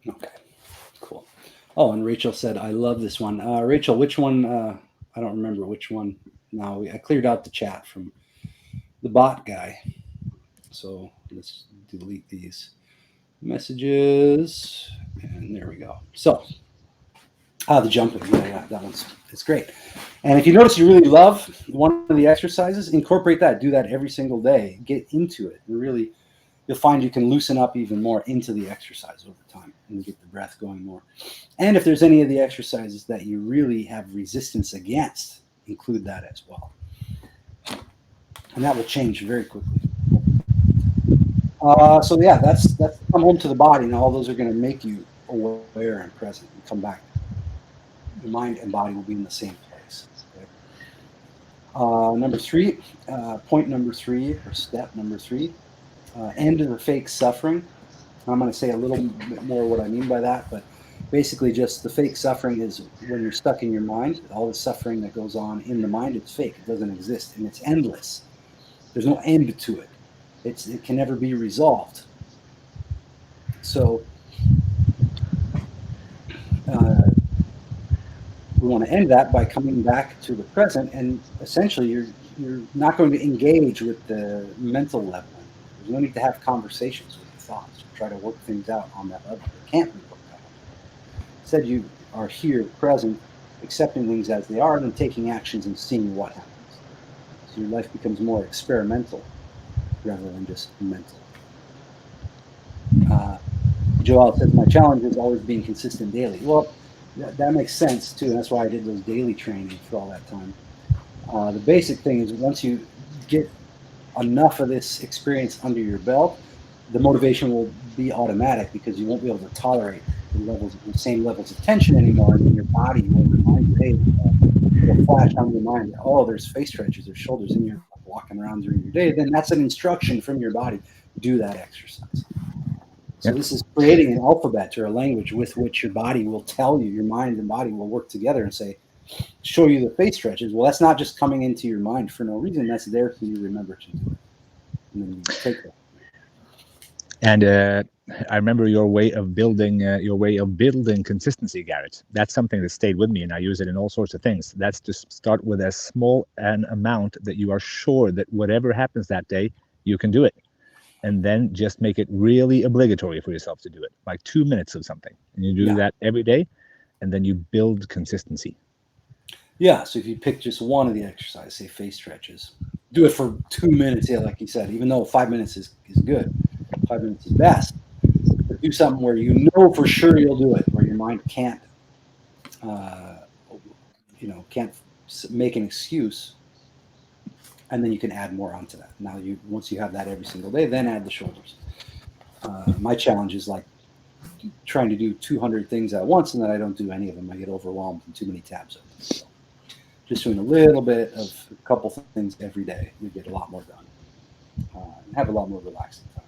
Okay, cool. Oh, and Rachel said, I love this one. Rachel, which one? I don't remember which one now. I cleared out the chat from the bot guy. So let's delete these messages. And there we go. So, the jumping. Yeah, that it's great. And if you notice you really love one of the exercises, incorporate that. Do that every single day. Get into it. And really, you'll find you can loosen up even more into the exercise over time and get the breath going more. And if there's any of the exercises that you really have resistance against, include that as well. And that will change very quickly. So yeah, that's come home to the body. Now all those are going to make you aware and present and come back. Your mind and body will be in the same place. Okay? Number three, point number three, or step number three, end of the fake suffering. I'm going to say a little bit more what I mean by that, but basically just the fake suffering is when you're stuck in your mind. All the suffering that goes on in the mind, it's fake. It doesn't exist, and it's endless. There's no end to it. It can never be resolved. So we want to end that by coming back to the present, and essentially you're not going to engage with the mental level. There's no need to have conversations with your thoughts. Try to work things out on that level. It can't be worked out. Instead, you are here, present, accepting things as they are, and then taking actions and seeing what happens. So your life becomes more experimental rather than just mental. Joel says, my challenge is always being consistent daily. Well, that makes sense too. That's why I did those daily trainings for all that time. The basic thing is once you get enough of this experience under your belt, the motivation will be automatic because you won't be able to tolerate the same levels of tension anymore. And then your body will remind you, hey, it'll flash on your mind, oh, there's face stretches, there's shoulders, and you're walking around during your day. Then that's an instruction from your body. Do that exercise. So this is creating an alphabet or a language with which your body will tell you, your mind and body will work together and say, show you the face stretches. Well, that's not just coming into your mind for no reason. That's there so you remember to do it. And then you take that.
And I remember your way of building consistency, Garrett. That's something that stayed with me, and I use it in all sorts of things. That's to start with as small an amount that you are sure that whatever happens that day, you can do it. And then just make it really obligatory for yourself to do it, like 2 minutes of something. And you do that every day, and then you build consistency.
Yeah, so if you pick just one of the exercises, say face stretches, do it for 2 minutes, like you said, even though 5 minutes is good, 5 minutes is best. But do something where you know for sure you'll do it, where your mind can't make an excuse. And then you can add more onto that. Now, once you have that every single day, then add the shoulders. My challenge is like trying to do 200 things at once, and then I don't do any of them. I get overwhelmed and too many tabs open. So just doing a little bit of a couple things every day, you get a lot more done and have a lot more relaxing time.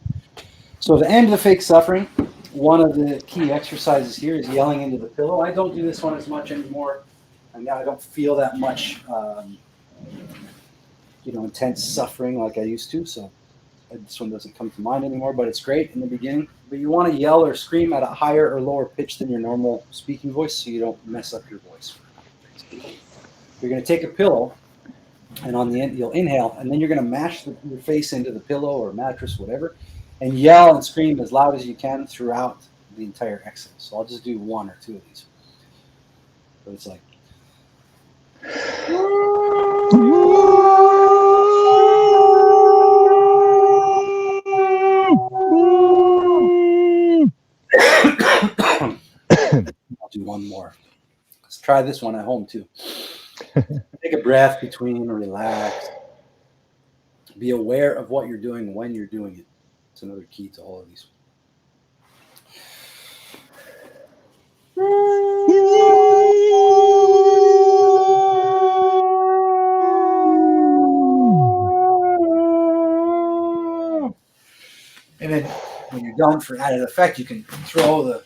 So to end the fake suffering, one of the key exercises here is yelling into the pillow. I don't do this one as much anymore, and now I don't feel that much intense suffering like I used to. So This one doesn't come to mind anymore, but it's great in the beginning. But you want to yell or scream at a higher or lower pitch than your normal speaking voice so you don't mess up your voice. You're going to take a pillow, and on the end, you'll inhale, and then you're going to mash your face into the pillow or mattress, whatever, and yell and scream as loud as you can throughout the entire exhale. So I'll just do one or two of these. So it's like. I'll do one more. Let's try this one at home too. Take a breath between, relax. Be aware of what you're doing when you're doing it. It's another key to all of these. And then when you're done, for added effect, you can throw the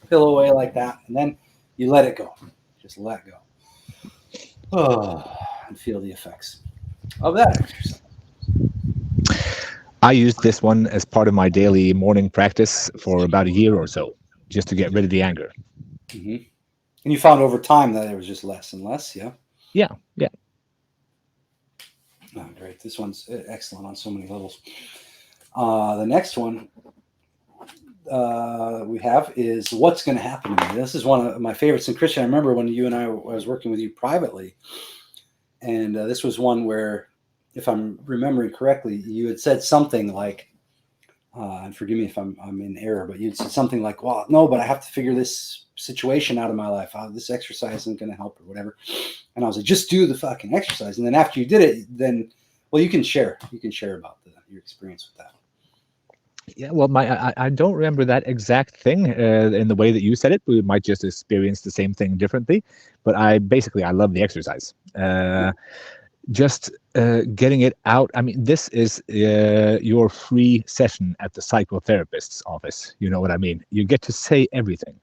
pillow away like that, and then you let it go. Just let go. And feel the effects of that exercise.
I used this one as part of my daily morning practice for about a year or so, just to get rid of the anger.
Mm-hmm. And you found over time that it was just less and less, yeah?
Yeah.
Oh, great. This one's excellent on so many levels. The next one we have is what's going to happen to me. This is one of my favorites. And Christian, I remember when you and I was working with you privately, and this was one where, if I'm remembering correctly, you had said something like, and forgive me if I'm in error, but you'd said something like, well, no, but I have to figure this situation out of my life. This exercise isn't going to help or whatever. And I was like, just do the fucking exercise. And then after you did it, then, well, you can share about your experience with that.
Yeah, well, I don't remember that exact thing in the way that you said it. We might just experience the same thing differently. But I love the exercise. Just getting it out. I mean, this is your free session at the psychotherapist's office. You know what I mean? You get to say everything.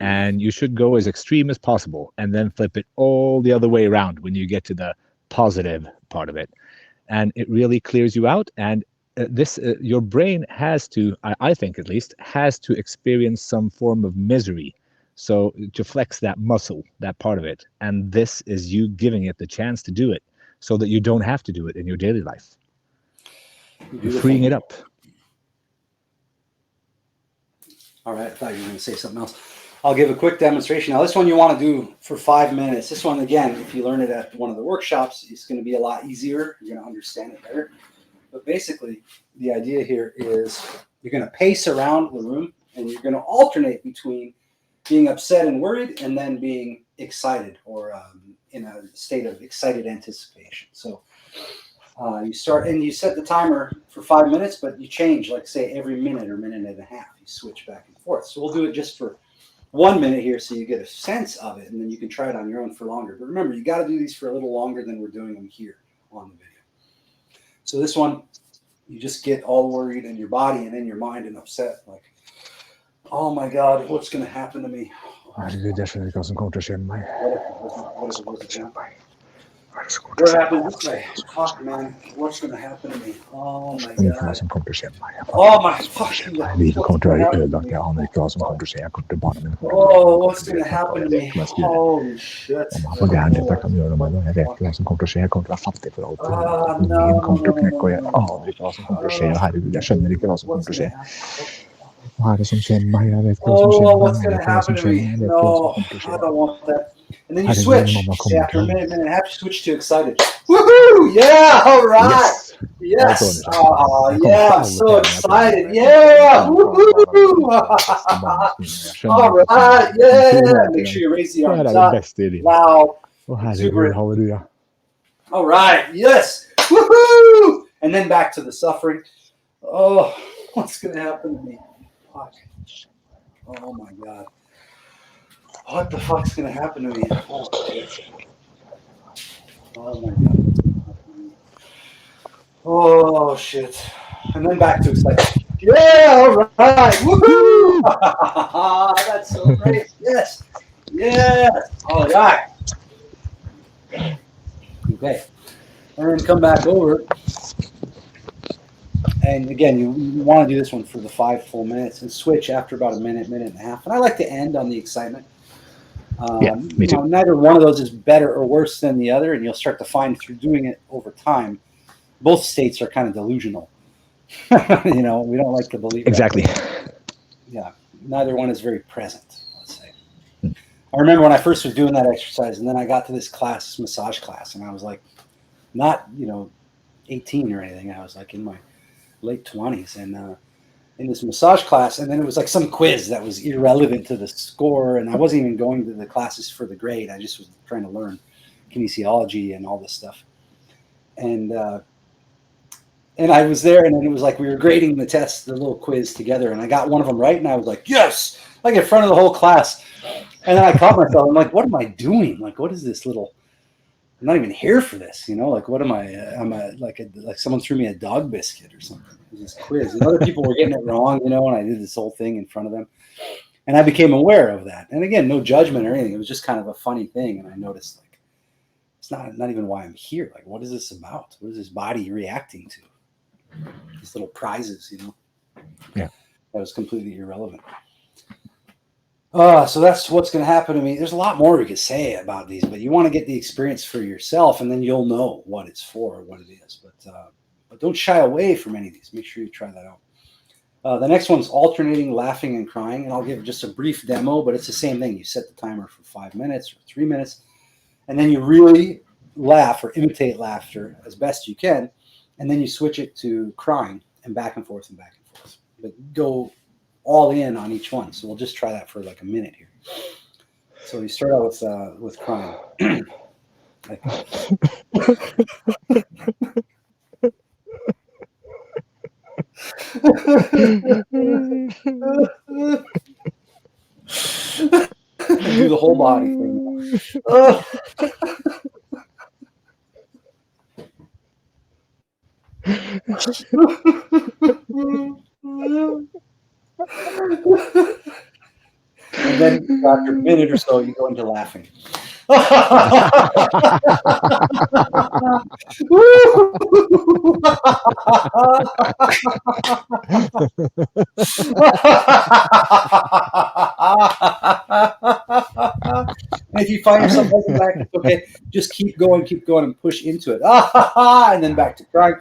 And you should go as extreme as possible and then flip it all the other way around when you get to the positive part of it. And it really clears you out. And your brain has to, I think at least, has to experience some form of misery. So to flex that muscle, that part of it. And this is you giving it the chance to do it so that you don't have to do it in your daily life. You're freeing it up.
All right, I thought you were going to say something else. I'll give a quick demonstration. Now, this one you want to do for 5 minutes. This one, again, if you learn it at one of the workshops, it's going to be a lot easier. You're going to understand it better. But basically, the idea here is you're going to pace around the room, and you're going to alternate between being upset and worried and then being excited or in a state of excited anticipation. So you start, and you set the timer for 5 minutes, but you change, like say every minute or minute and a half. You switch back and forth. So we'll do it just for 1 minute here so you get a sense of it, and then you can try it on your own for longer. But remember, you got to do these for a little longer than we're doing them here on the video. So this one, you just get all worried in your body and in your mind and upset, like, oh my God, what's going to happen to me?
Herregud, jeg skjønner ikke hva som kommer til å skje med meg.
What happened this way? Fuck, man. What's going to happen to me? Oh my God.
Hva som kommer til å skje med meg.
Oh my fucking God.
Livet kommer til å være ødelagt. Jeg aner ikke hva som kommer til å skje. Jeg kommer til barna mine.
Oh, what's going to happen to me? Holy shit.
Hva gærent jeg kan gjøre med meg. Jeg vet ikke hva som kommer til å skje. Jeg kommer til å være fattig for alltid. Økonomien kommer til å knekke, og jeg aner ikke hva som kommer til å skje. Herregud, jeg skjønner ikke hva som kommer til å skje. Hva er det som skjer med meg? Jeg vet ikke hva som skjer med meg.
What's going to happen to me? No, I don't want that. And then you switch. After a minute and a half, you switch to excited. Woohoo! Yeah, all right. Yes. Yeah, I'm so excited. Yeah. Woohoo! All right. Yeah. Make sure you raise the arms up. Loud. Super. All right. Yes. Woohoo! And then back to the suffering. Oh, what's going to happen to me? Fuck. Oh, my God. What the fuck's going to happen to me? Oh, my God. Oh, shit. And then back to excitement. Yeah, all right. Woohoo! That's so great. Yes. Yeah. All right. Okay. And then come back over. And again, you want to do this one for the 5 full minutes and switch after about a minute, minute and a half. And I like to end on the excitement.
Yeah, me too.
Neither one of those is better or worse than the other, and you'll start to find through doing it over time, both states are kind of delusional. We don't like to believe that.
Exactly.
Yeah, neither one is very present, let's say. I remember when I first was doing that exercise, and then I got to this class, massage class, and I was like, not 18 or anything. I was like in my late 20s, and in this massage class, and then it was like some quiz that was irrelevant to the score, and I wasn't even going to the classes for the grade. I just was trying to learn kinesiology and all this stuff. And I was there, and then it was like we were grading the test, the little quiz together, and I got one of them right, and I was like, yes, like in front of the whole class. And then I caught myself. I'm like, what am I doing? Like, what is this little? I'm not even here for this, Like, what am I? Like someone threw me a dog biscuit or something. It was this quiz, and other people were getting it wrong, and I did this whole thing in front of them, and I became aware of that. And again, no judgment or anything. It was just kind of a funny thing, and I noticed like it's not even why I'm here. Like, what is this about? What is this body reacting to? These little prizes,
Yeah.
That was completely irrelevant. So that's what's going to happen to me. There's a lot more we could say about these, but you want to get the experience for yourself, and then you'll know what it's for, what it is. But don't shy away from any of these. Make sure you try that out. The next one's alternating laughing and crying, and I'll give just a brief demo, but it's the same thing. You set the timer for 5 minutes or 3 minutes, and then you really laugh or imitate laughter as best you can, and then you switch it to crying and back and forth and back and forth. But go all in on each one. So we'll just try that for like a minute here. So you start out with crying. Like, do the whole body thing. And then after a minute or so, you go into laughing. And if you find yourself holding back, it's okay. Just keep going, and push into it. And then back to crying.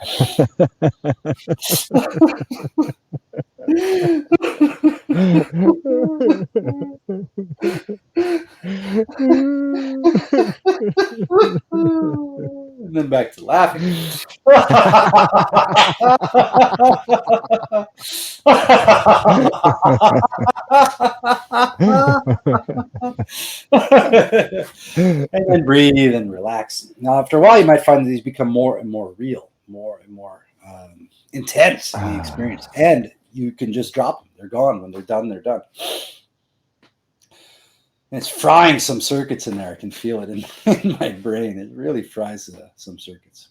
And then back to laughing. And then breathe and relax. Now, after a while, you might find that these become more and more real, more and more intense in the experience. And you can just drop them. They're gone. When they're done, they're done. And it's frying some circuits in there. I can feel it in my brain. It really fries some circuits.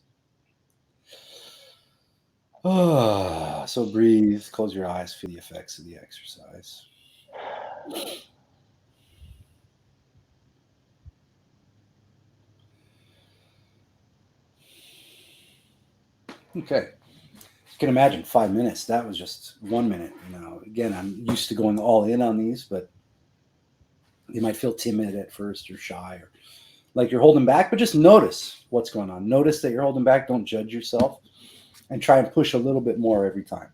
So breathe, close your eyes, feel the effects of the exercise. Okay. You can imagine 5 minutes. That was just 1 minute. Now, again, I'm used to going all in on these, but you might feel timid at first or shy or like you're holding back, but just notice what's going on. Notice that you're holding back. Don't judge yourself and try and push a little bit more every time.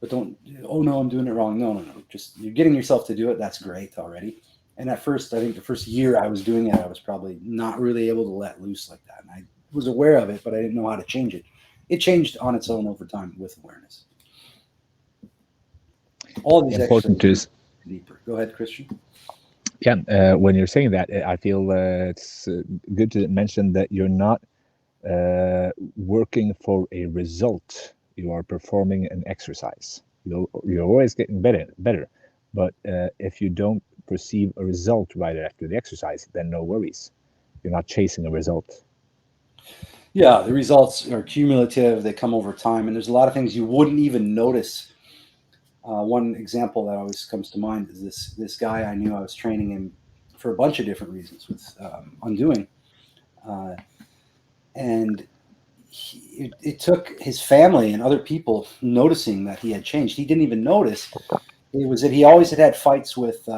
But don't, oh no, I'm doing it wrong. No. Just you're getting yourself to do it. That's great already. And at first, I think the first year I was doing it, I was probably not really able to let loose like that. And I was aware of it, but I didn't know how to change it. It changed on its own over time with awareness. All these
important is
deeper. Go ahead, Christian.
Yeah, when you're saying that, I feel it's good to mention that you're not working for a result. You are performing an exercise. You're always getting better. But if you don't perceive a result right after the exercise, then no worries. You're not chasing a result.
Yeah, the results are cumulative. They come over time, and there's a lot of things you wouldn't even notice. One example that always comes to mind is this guy I knew. I was training him for a bunch of different reasons with undoing, and it took his family and other people noticing that he had changed. He didn't even notice. It was that he always had fights with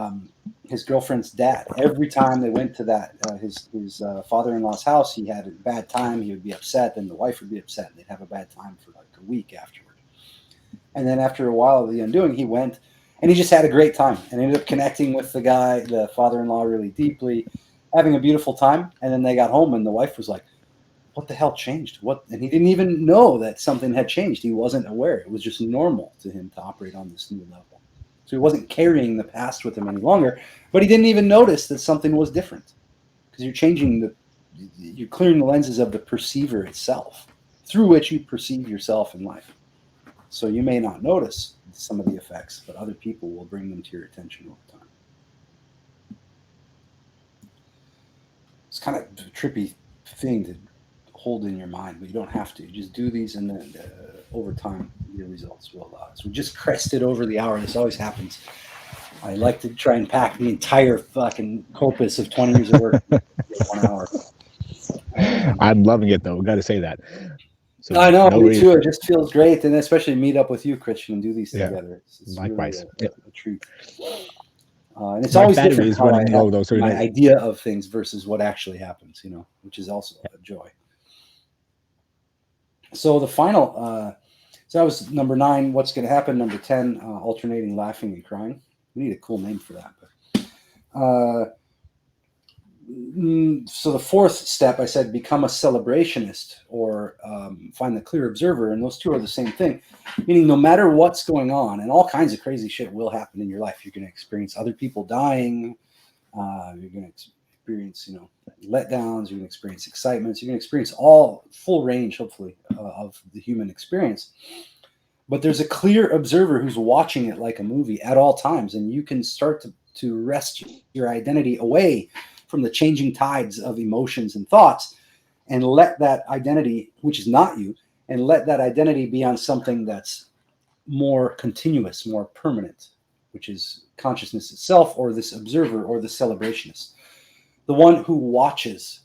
his girlfriend's dad. Every time they went to that his father-in-law's house, he had a bad time. He would be upset, then the wife would be upset, and they'd have a bad time for like a week afterward. And then after a while of the undoing, he went and he just had a great time and ended up connecting with the father-in-law, really deeply, having a beautiful time. And then they got home, and the wife was like, "What the hell changed? What?" And he didn't even know that something had changed. He wasn't aware. It was just normal to him to operate on this new level. So he wasn't carrying the past with him any longer, but he didn't even notice that something was different, because you're clearing the lenses of the perceiver itself through which you perceive yourself in life. So you may not notice some of the effects, but other people will bring them to your attention over time. It's kind of a trippy thing to hold in your mind, but you don't have to. You just do these, and then over time, your results will. So we just crested over the hour. This always happens. I like to try and pack the entire fucking corpus of 20 years of work in 1 hour.
I'm loving it, though. Got to say that.
So I know, me too. It just feels great, and especially meet up with you, Christian, and do these together. It's
likewise,
really a treat. And it's always different how I have my idea of things versus what actually happens, which is also a joy. So the final, so that was number 9, what's going to happen. Number 10, alternating laughing and crying. We need a cool name for that. But so the 4th step, I said, become a celebrationist, or find the clear observer. And those two are the same thing, meaning no matter what's going on, and all kinds of crazy shit will happen in your life. You're going to experience other people dying. You're going to experience, letdowns. You're going to experience excitements. You're going to experience all full range, hopefully, of the human experience. But there's a clear observer who's watching it like a movie at all times, and you can start to wrest your identity away from the changing tides of emotions and thoughts, and let that identity, which is not you, and let that identity be on something that's more continuous, more permanent, which is consciousness itself, or this observer, or the celebrationist. The one who watches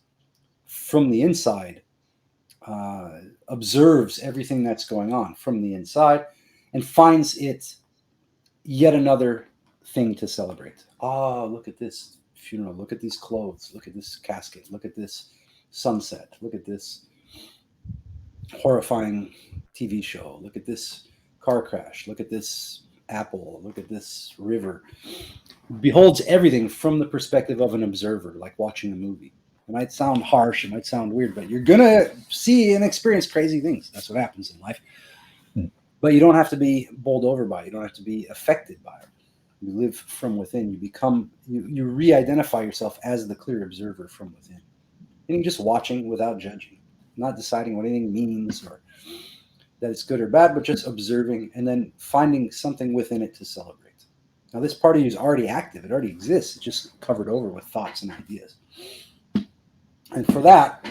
from the inside, observes everything that's going on from the inside, and finds it yet another thing to celebrate. Oh, look at this funeral. Look at these clothes. Look at this casket. Look at this sunset. Look at this horrifying TV show. Look at this car crash. Look at this apple. Look at this river. Beholds everything from the perspective of an observer, like watching a movie. It might sound harsh, it might sound weird, but you're going to see and experience crazy things. That's what happens in life. But you don't have to be bowled over by it. You don't have to be affected by it. You live from within. You become, you re-identify yourself as the clear observer from within. And you're just watching without judging, not deciding what anything means or that it's good or bad, but just observing and then finding something within it to celebrate. Now, this part of you is already active. It already exists. It's just covered over with thoughts and ideas. And for that,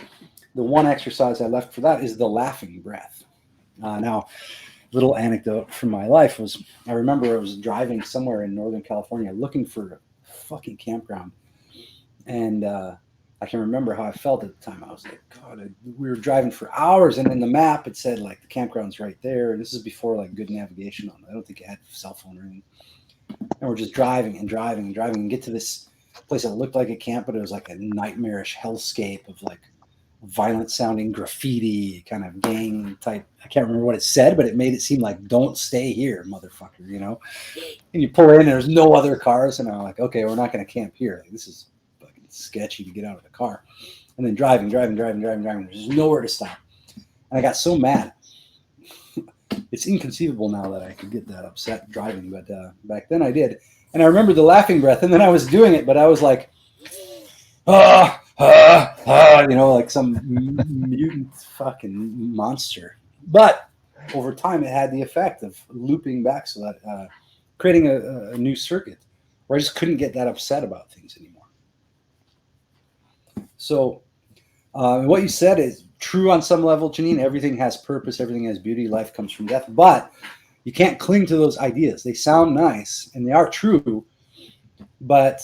the one exercise I left for that is the laughing breath. Now, little anecdote from my life was, I remember I was driving somewhere in Northern California looking for a fucking campground. And I can remember how I felt at the time. I was like, God, we were driving for hours, and in the map it said like the campground's right there. And this is before like good navigation on it. I don't think it had a cell phone or anything. And we're just driving and driving and driving and get to this place that looked like a camp, but it was like a nightmarish hellscape of like violent sounding graffiti, kind of gang type. I can't remember what it said, but it made it seem like, don't stay here, motherfucker, And you pull in and there's no other cars, and I'm like, okay, we're not going to camp here. Like, this is fucking sketchy to get out of the car. And then driving. There's nowhere to stop. And I got so mad. It's inconceivable now that I could get that upset driving, but back then I did. And I remember the laughing breath, and then I was doing it, but I was like, like some mutant fucking monster. But over time, it had the effect of looping back, so that creating a new circuit where I just couldn't get that upset about things anymore. So what you said is true on some level, Janine. Everything has purpose. Everything has beauty. Life comes from death. But you can't cling to those ideas. They sound nice, and they are true. But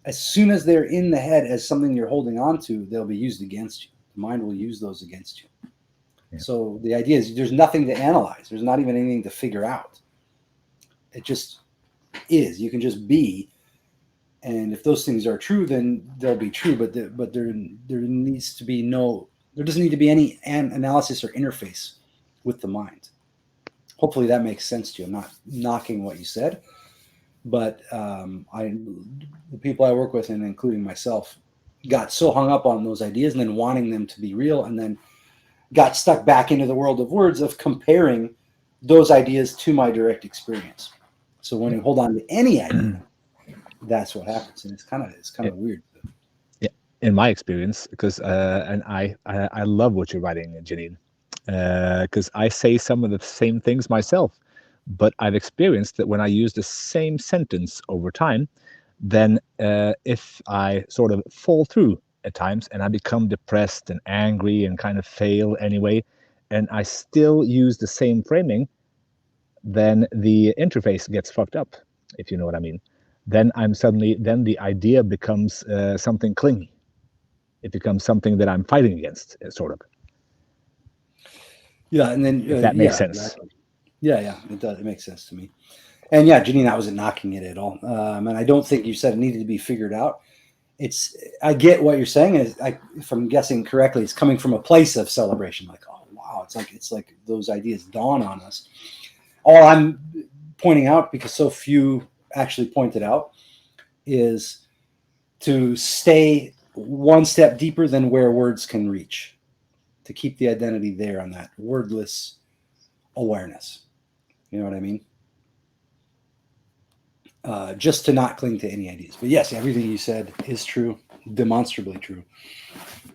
as soon as they're in the head as something you're holding on to, they'll be used against you. The mind will use those against you.
Yeah.
So the idea is there's nothing to analyze. There's not even anything to figure out. It just is. You can just be. And if those things are true, then they'll be true. But there needs to be there doesn't need to be any analysis or interface with the mind. Hopefully that makes sense to you. I'm not knocking what you said, but the people I work with, and including myself, got so hung up on those ideas and then wanting them to be real, and then got stuck back into the world of words of comparing those ideas to my direct experience. So when you hold on to any idea, that's what happens, and it's kind of weird.
Yeah, in my experience, because and I love what you're writing, Janine, because I say some of the same things myself, but I've experienced that when I use the same sentence over time, then if I sort of fall through at times and I become depressed and angry and kind of fail anyway, and I still use the same framing, then the interface gets fucked up, if you know what I mean. Then then the idea becomes something clingy. It becomes something that I'm fighting against, sort of.
Yeah, and then
If that makes sense.
Exactly. Yeah, it does. It makes sense to me. And yeah, Janine, I wasn't knocking it at all. And I don't think you said it needed to be figured out. I get what you're saying. If I'm guessing correctly, it's coming from a place of celebration. Like, oh wow, it's like those ideas dawn on us. All I'm pointing out, because so few actually point it out, is to stay one step deeper than where words can reach, to keep the identity there on that wordless awareness. You know what I mean? Just to not cling to any ideas. But yes, everything you said is true, demonstrably true.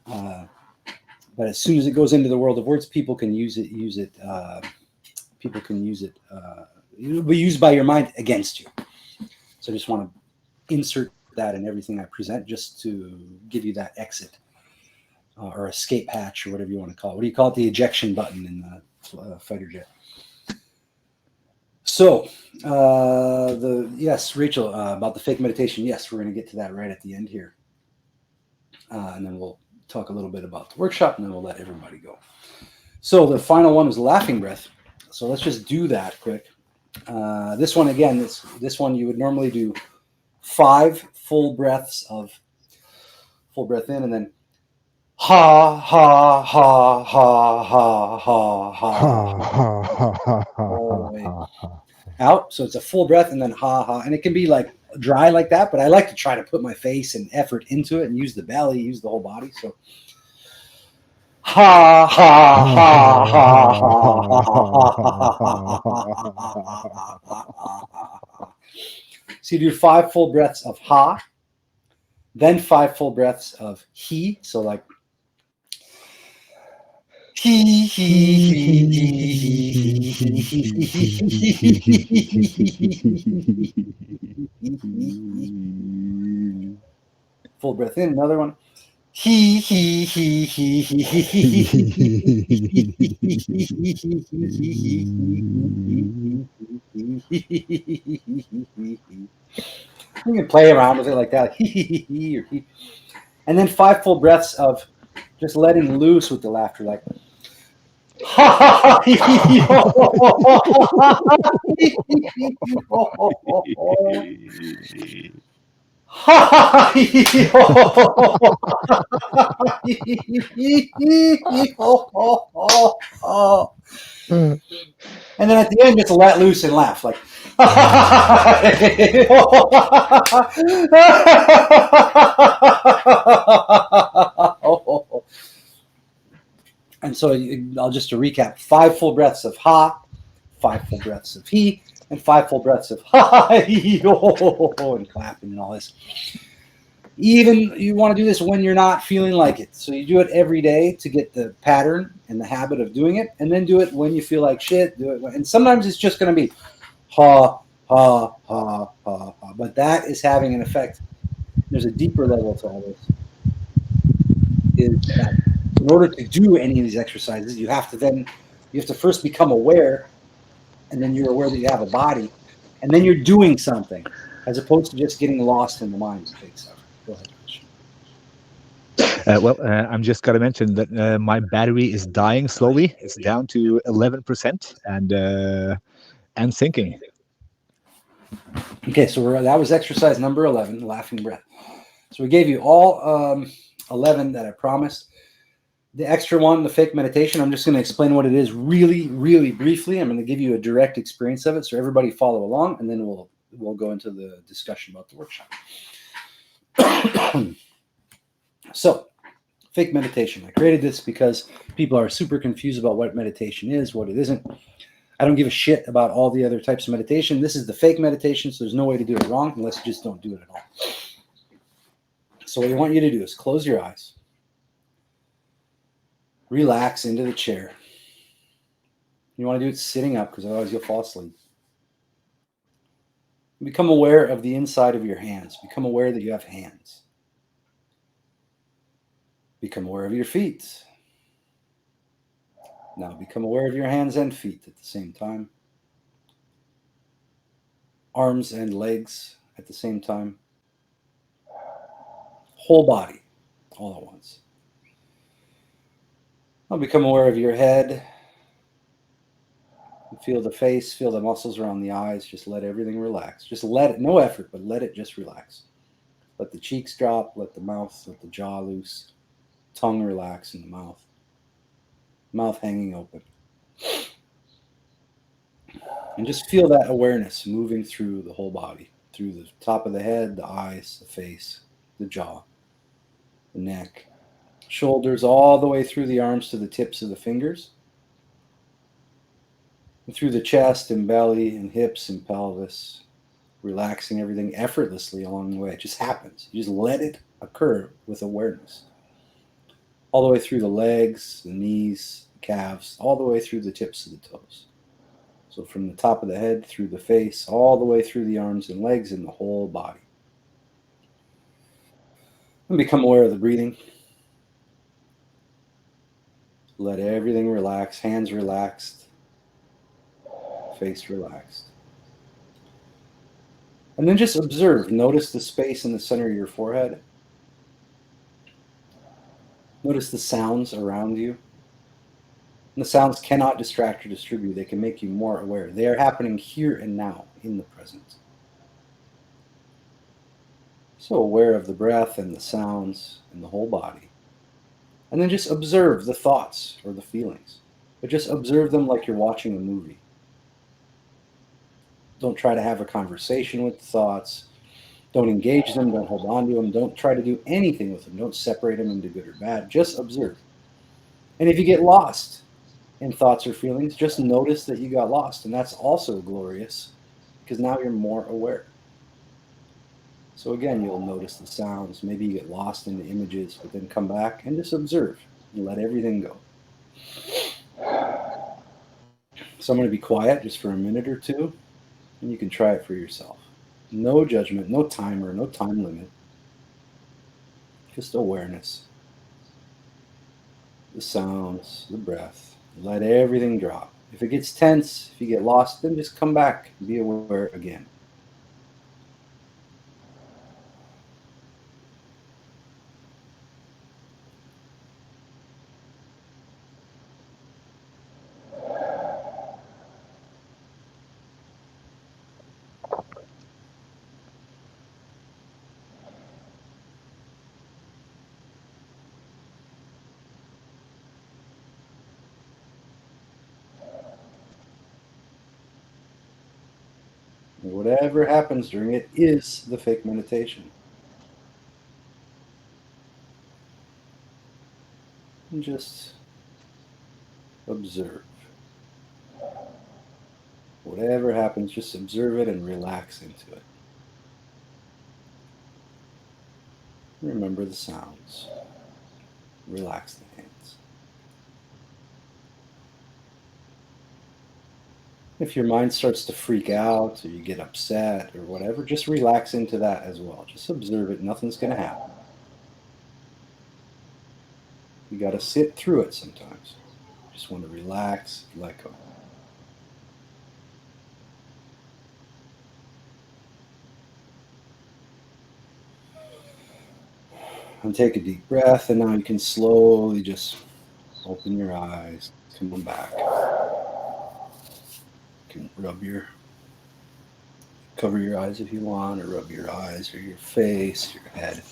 But as soon as it goes into the world of words, people can use it. People can use it. It'll be used by your mind against you. So I just want to insert that in everything I present, just to give you that exit or escape hatch, or whatever you want to call it. What do you call it? The ejection button in the fighter jet. So, yes, Rachel, about the fake meditation. Yes, we're going to get to that right at the end here. And then we'll talk a little bit about the workshop, and then we'll let everybody go. So the final one is laughing breath. So let's just do that quick. This one, again, this one you would normally do 5 full breaths of full breath in, and then ha, ha, ha, ha, ha, ha, ha, all the way out. So it's a full breath and then ha, ha. And it can be like dry like that, but I like to try to put my face and effort into it and use the belly, use the whole body. So ha, ha, ha, ha, ha. So you do 5 full breaths of ha, then 5 full breaths of he. So like he, full breath in, another one. He. You can play around with it like that, or he. And then 5 full breaths of just letting loose with the laughter, like and then at the end, just let loose and laugh, like. And so I'll just to recap: 5 full breaths of ha, 5 full breaths of he, and 5 full breaths of ha, and clapping and all this. Even you want to do this when you're not feeling like it. So you do it every day to get the pattern and the habit of doing it, and then do it when you feel like shit. Do it, and sometimes it's just going to be ha, ha, ha, ha, ha. But that is having an effect. There's a deeper level to all this. Is that in order to do any of these exercises, you have to first become aware, and then you're aware that you have a body, and then you're doing something, as opposed to just getting lost in the mind. Go ahead.
I'm just going to mention that my battery is dying slowly. It's down to 11% and sinking.
Okay, so that was exercise number 11, laughing breath. So we gave you all 11 that I promised. The extra one, the fake meditation, I'm just going to explain what it is really, really briefly. I'm going to give you a direct experience of it, so everybody follow along, and then we'll go into the discussion about the workshop. So, fake meditation. I created this because people are super confused about what meditation is, what it isn't. I don't give a shit about all the other types of meditation. This is the fake meditation, so there's no way to do it wrong unless you just don't do it at all. So what I want you to do is close your eyes. Relax into the chair. You want to do it sitting up because otherwise you'll fall asleep. Become aware of the inside of your hands. Become aware that you have hands. Become aware of your feet. Now become aware of your hands and feet at the same time. Arms and legs at the same time. Whole body all at once. Now become aware of your head. Feel the face, feel the muscles around the eyes. Just let everything relax. Just let it, no effort, but let it just relax. Let the cheeks drop, let the mouth, let the jaw loose. Tongue relax in the mouth. Mouth hanging open. And just feel that awareness moving through the whole body, through the top of the head, the eyes, the face, the jaw, the neck, shoulders, all the way through the arms to the tips of the fingers. And through the chest and belly and hips and pelvis, relaxing everything effortlessly along the way. It just happens. You just let it occur with awareness. All the way through the legs, the knees, the calves, all the way through the tips of the toes. So from the top of the head, through the face, all the way through the arms and legs and the whole body. And become aware of the breathing. Let everything relax. Hands relaxed. Face relaxed. And then just observe. Notice the space in the center of your forehead. Notice the sounds around you. And the sounds cannot distract or disturb you. They can make you more aware. They are happening here and now in the present. So aware of the breath and the sounds and the whole body. And then just observe the thoughts or the feelings. But just observe them like you're watching a movie. Don't try to have a conversation with the thoughts. Don't engage them. Don't hold on to them. Don't try to do anything with them. Don't separate them into good or bad. Just observe. And if you get lost in thoughts or feelings, just notice that you got lost. And that's also glorious because now you're more aware. So again, you'll notice the sounds. Maybe you get lost in the images, but then come back and just observe and let everything go. So I'm going to be quiet just for a minute or two, and you can try it for yourself. No judgment, no timer, no time limit. Just awareness. The sounds, the breath. Let everything drop. If it gets tense, if you get lost, then just come back and be aware again. And whatever happens during it is the fake meditation. And just observe. Whatever happens, just observe it and relax into it. Remember the sounds. Relax the hands. If your mind starts to freak out or you get upset or whatever, just relax into that as well. Just observe it. Nothing's going to happen. You got to sit through it sometimes. Just want to relax, let go. And take a deep breath, and now you can slowly just open your eyes, come on back. You can cover your eyes if you want, or rub your eyes or your face, your head.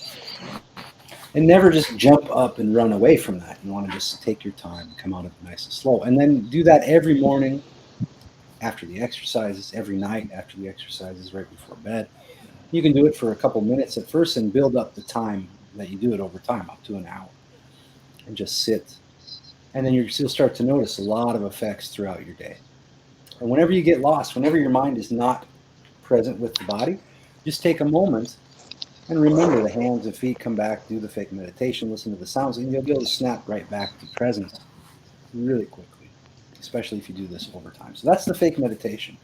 And never just jump up and run away from that. You want to just take your time, come out of it nice and slow. And then do that every morning after the exercises, every night after the exercises, right before bed. You can do it for a couple minutes at first and build up the time that you do it over time, up to an hour, and just sit. And then you'll start to notice a lot of effects throughout your day. And whenever you get lost, whenever your mind is not present with the body, just take a moment and remember the hands and feet, come back, do the fake meditation, listen to the sounds, and you'll be able to snap right back to presence really quickly, especially if you do this over time. So that's the fake meditation,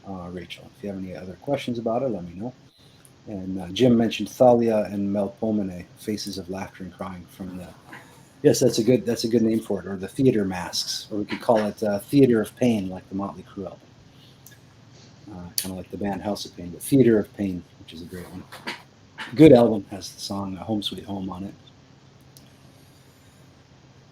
Rachel. If you have any other questions about it, let me know. And Jim mentioned Thalia and Melpomene, Faces of Laughter and Crying from the. Yes, that's a good name for it, or the theater masks, or we could call it Theater of Pain, like the Motley Crue album, kind of like the band House of Pain, but Theater of Pain, which is a great one. Good album, has the song Home Sweet Home on it.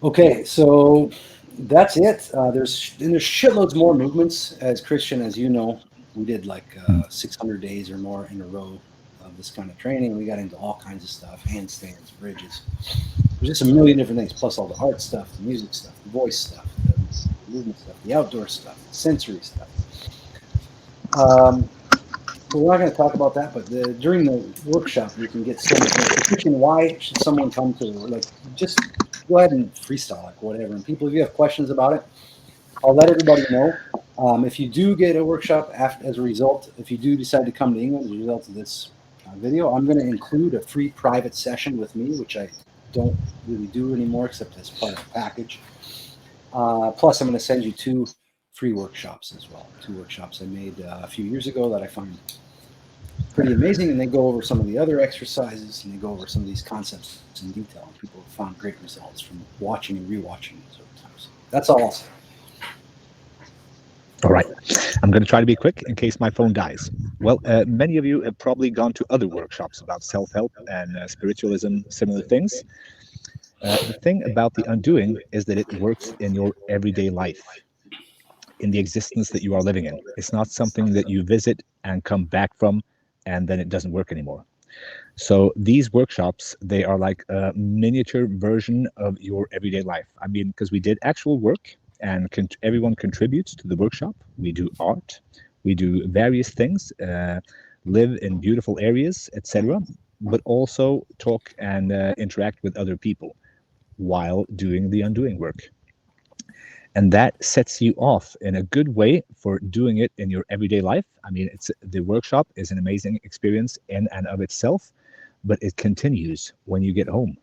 Okay, so that's it. There's shitloads more movements. As Christian, as you know, we did like 600 days or more in a row of this kind of training. We got into all kinds of stuff, handstands, bridges. There's just a million different things, plus all the art stuff, the music stuff, the voice stuff, the movement stuff, the outdoor stuff, the sensory stuff. We're not going to talk about that, but during the workshop, you can get so much information. Why should someone come to, like, just go ahead and freestyle, like, whatever. And people, if you have questions about it, I'll let everybody know. If you do get a workshop as a result, if you do decide to come to England as a result of this video, I'm going to include a free private session with me, which I don't really do anymore except as part of the package. Plus, I'm going to send you 2 free workshops as well. 2 workshops I made a few years ago that I find pretty amazing, and they go over some of the other exercises, and they go over some of these concepts in detail. And people have found great results from watching and rewatching these over time. So that's all I'll say.
All right. I'm going to try to be quick in case my phone dies. Well, many of you have probably gone to other workshops about self-help and spiritualism, similar things. The thing about the undoing is that it works in your everyday life, in the existence that you are living in. It's not something that you visit and come back from, and then it doesn't work anymore. So these workshops, they are like a miniature version of your everyday life. I mean, because we did actual work, and everyone contributes to the workshop. We do art, we do various things, live in beautiful areas, etc., but also talk and interact with other people while doing the undoing work. And that sets you off in a good way for doing it in your everyday life. I mean, the workshop is an amazing experience in and of itself, but it continues when you get home.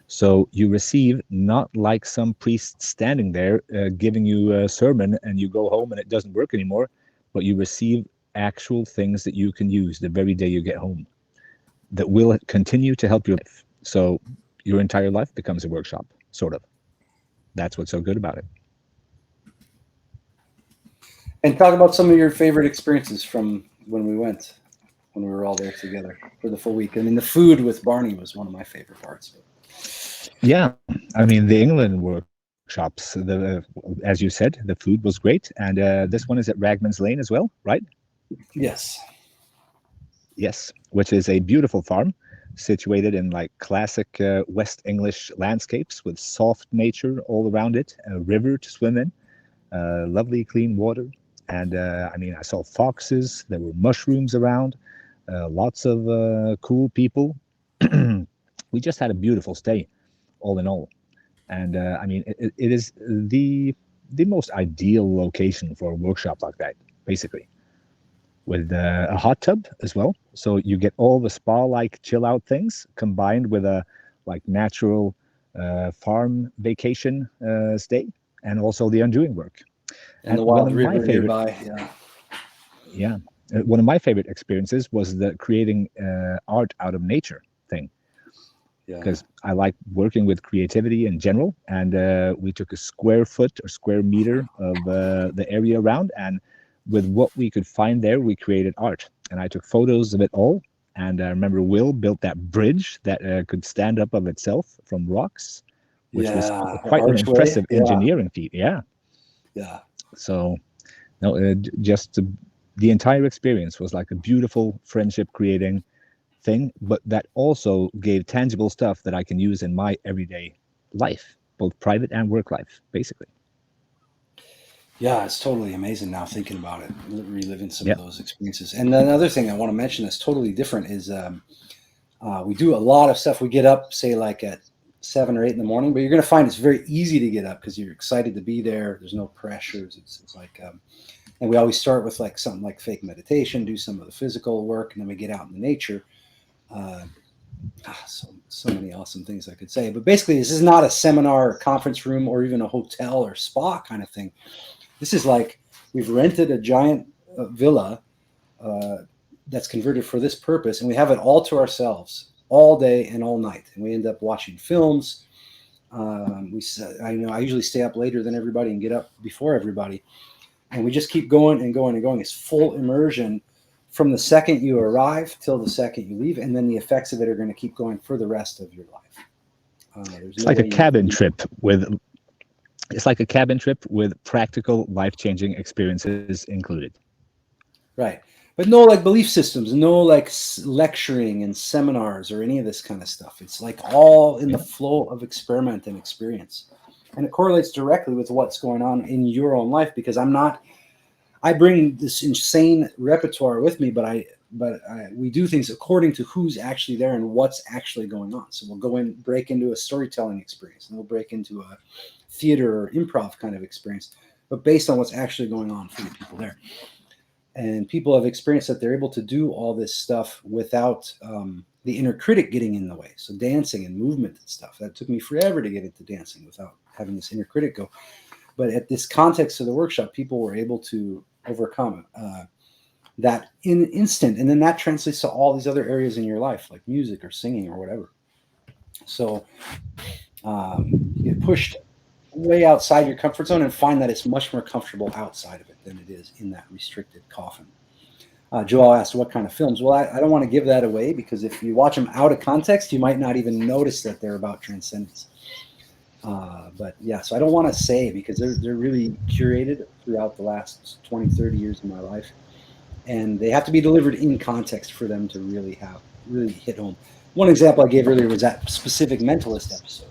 So you receive, not like some priest standing there giving you a sermon and you go home and it doesn't work anymore, but you receive actual things that you can use the very day you get home that will continue to help your life. So your entire life becomes a workshop, sort of. That's what's so good about it.
And talk about some of your favorite experiences from when we went, when we were all there together for the full week. I mean, the food with Barney was one of my favorite parts.
Yeah, I mean, the England workshops, as you said, the food was great. And this one is at Ragman's Lane as well, right?
Yes.
Yes, which is a beautiful farm situated in like classic West English landscapes with soft nature all around it, a river to swim in, lovely clean water. And I mean, I saw foxes, there were mushrooms around, lots of cool people. We just had a beautiful stay, all in all. And I mean, it is the most ideal location for a workshop like that, basically, with a hot tub as well. So you get all the spa-like chill-out things combined with a like natural farm vacation stay, and also the undoing work.
And the wild river
nearby. Yeah. One of my favorite experiences was the creating art out of nature thing. Because I like working with creativity in general. And we took a square foot or square meter of the area around. And with what we could find there, we created art. And I took photos of it all. And I remember Will built that bridge that could stand up of itself from rocks, which was
Yeah, the
quite an
archway.
impressive
Yeah,
engineering feat. Yeah.
yeah,
So, no, the entire experience was like a beautiful friendship creating thing, but that also gave tangible stuff that I can use in my everyday life, both private and work life, basically.
yeah. It's totally amazing now thinking about it, reliving some
Yeah.
of those experiences. And another thing I want to mention that's totally different is we do a lot of stuff. We get up, say, like at 7 or 8 in the morning, but you're going to find it's very easy to get up because you're excited to be there. There's no pressures. It's like, and we always start with like something like fake meditation, do some of the physical work, and then we get out in the nature. Uh, so many awesome things I could say, but basically, this is not a seminar, or conference room, or even a hotel or spa kind of thing. This is like we've rented a giant villa uh, that's converted for this purpose, and we have it all to ourselves all day and all night. And we end up watching films. I usually stay up later than everybody and get up before everybody, and we just keep going and going and going. It's full immersion from the second you arrive till the second you leave, and then the effects of it are going to keep going for the rest of your life. There's
It's
no
like a
way you
cabin
can.
trip with it's like a cabin trip with practical life-changing experiences included.
Right. But no like belief systems, no like lecturing and seminars or any of this kind of stuff. It's like all in the flow of experiment and experience. And it correlates directly with what's going on in your own life because I bring this insane repertoire with me, but we do things according to who's actually there and what's actually going on. So we'll go in, break into a storytelling experience, and we'll break into a theater or improv kind of experience, but based on what's actually going on for the people there. And people have experienced that they're able to do all this stuff without the inner critic getting in the way. So dancing and movement and stuff. That took me forever to get into dancing without having this inner critic go. But at this context of the workshop, people were able to overcome that in an instant. And then that translates to all these other areas in your life, like music or singing or whatever. So you get pushed way outside your comfort zone and find that it's much more comfortable outside of it than it is in that restricted coffin. Joel asked what kind of films. Well, I don't want to give that away because if you watch them out of context, you might not even notice that they're about transcendence. But yeah, so I don't want to say because they're really curated throughout the last 20, 30 years of my life. And they have to be delivered in context for them to really hit home. One example I gave earlier was that specific mentalist episode.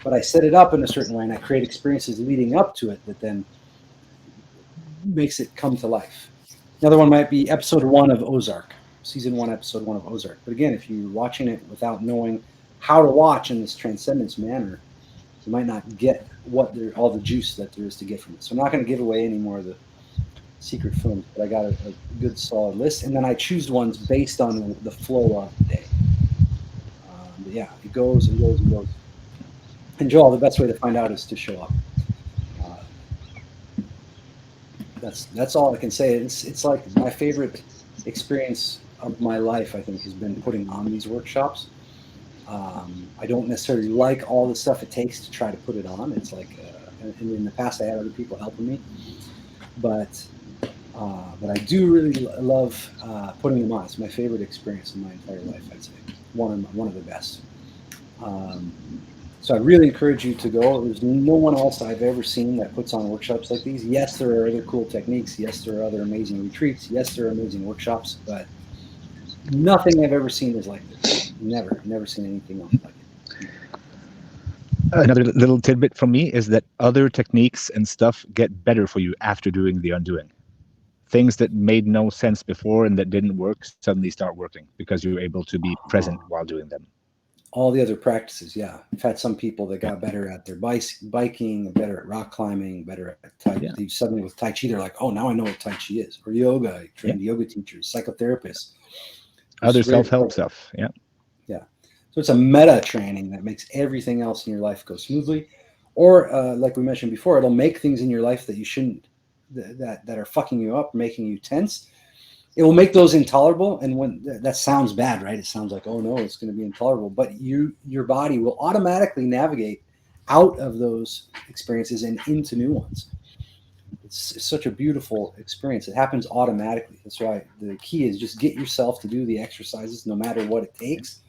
But I set it up in a certain way and I create experiences leading up to it that then makes it come to life. Another one might be episode 1 of Ozark, season 1, episode 1 of Ozark. But again, if you're watching it without knowing how to watch in this transcendence manner, you might not get all the juice that there is to get from it. So I'm not going to give away any more of the secret films, but I got a good solid list. And then I choose ones based on the flow of the day. But yeah, it goes and goes and goes. And Joel, the best way to find out is to show up. That's all I can say. It's like my favorite experience of my life, I think, has been putting on these workshops. I don't necessarily like all the stuff it takes to try to put it on. It's like, and in the past I had other people helping me, but I do really love putting them on. It's my favorite experience in my entire life. I'd say one of the best. So I really encourage you to go. There's no one else I've ever seen that puts on workshops like these. Yes, there are other cool techniques. Yes, there are other amazing retreats. Yes, there are amazing workshops, but nothing I've ever seen is like this. Never seen anything else like it.
Another little tidbit from me is that other techniques and stuff get better for you after doing the undoing. Things that made no sense before and that didn't work suddenly start working because you're able to be present while doing them.
All the other practices, yeah. I've had some people that got better at their biking, better at rock climbing, better at Tai Chi. Yeah. Suddenly with Tai Chi, they're like, oh, now I know what Tai Chi is. Or yoga, I trained yoga teachers, psychotherapists.
Other self-help stuff, yeah.
Yeah. So it's a meta training that makes everything else in your life go smoothly. Or like we mentioned before, it'll make things in your life that you shouldn't, that are fucking you up, making you tense. It will make those intolerable. And when that sounds bad, right? It sounds like, oh no, it's going to be intolerable. But your body will automatically navigate out of those experiences and into new ones. it's such a beautiful experience. It happens automatically. That's why the key is just get yourself to do the exercises no matter what it takes,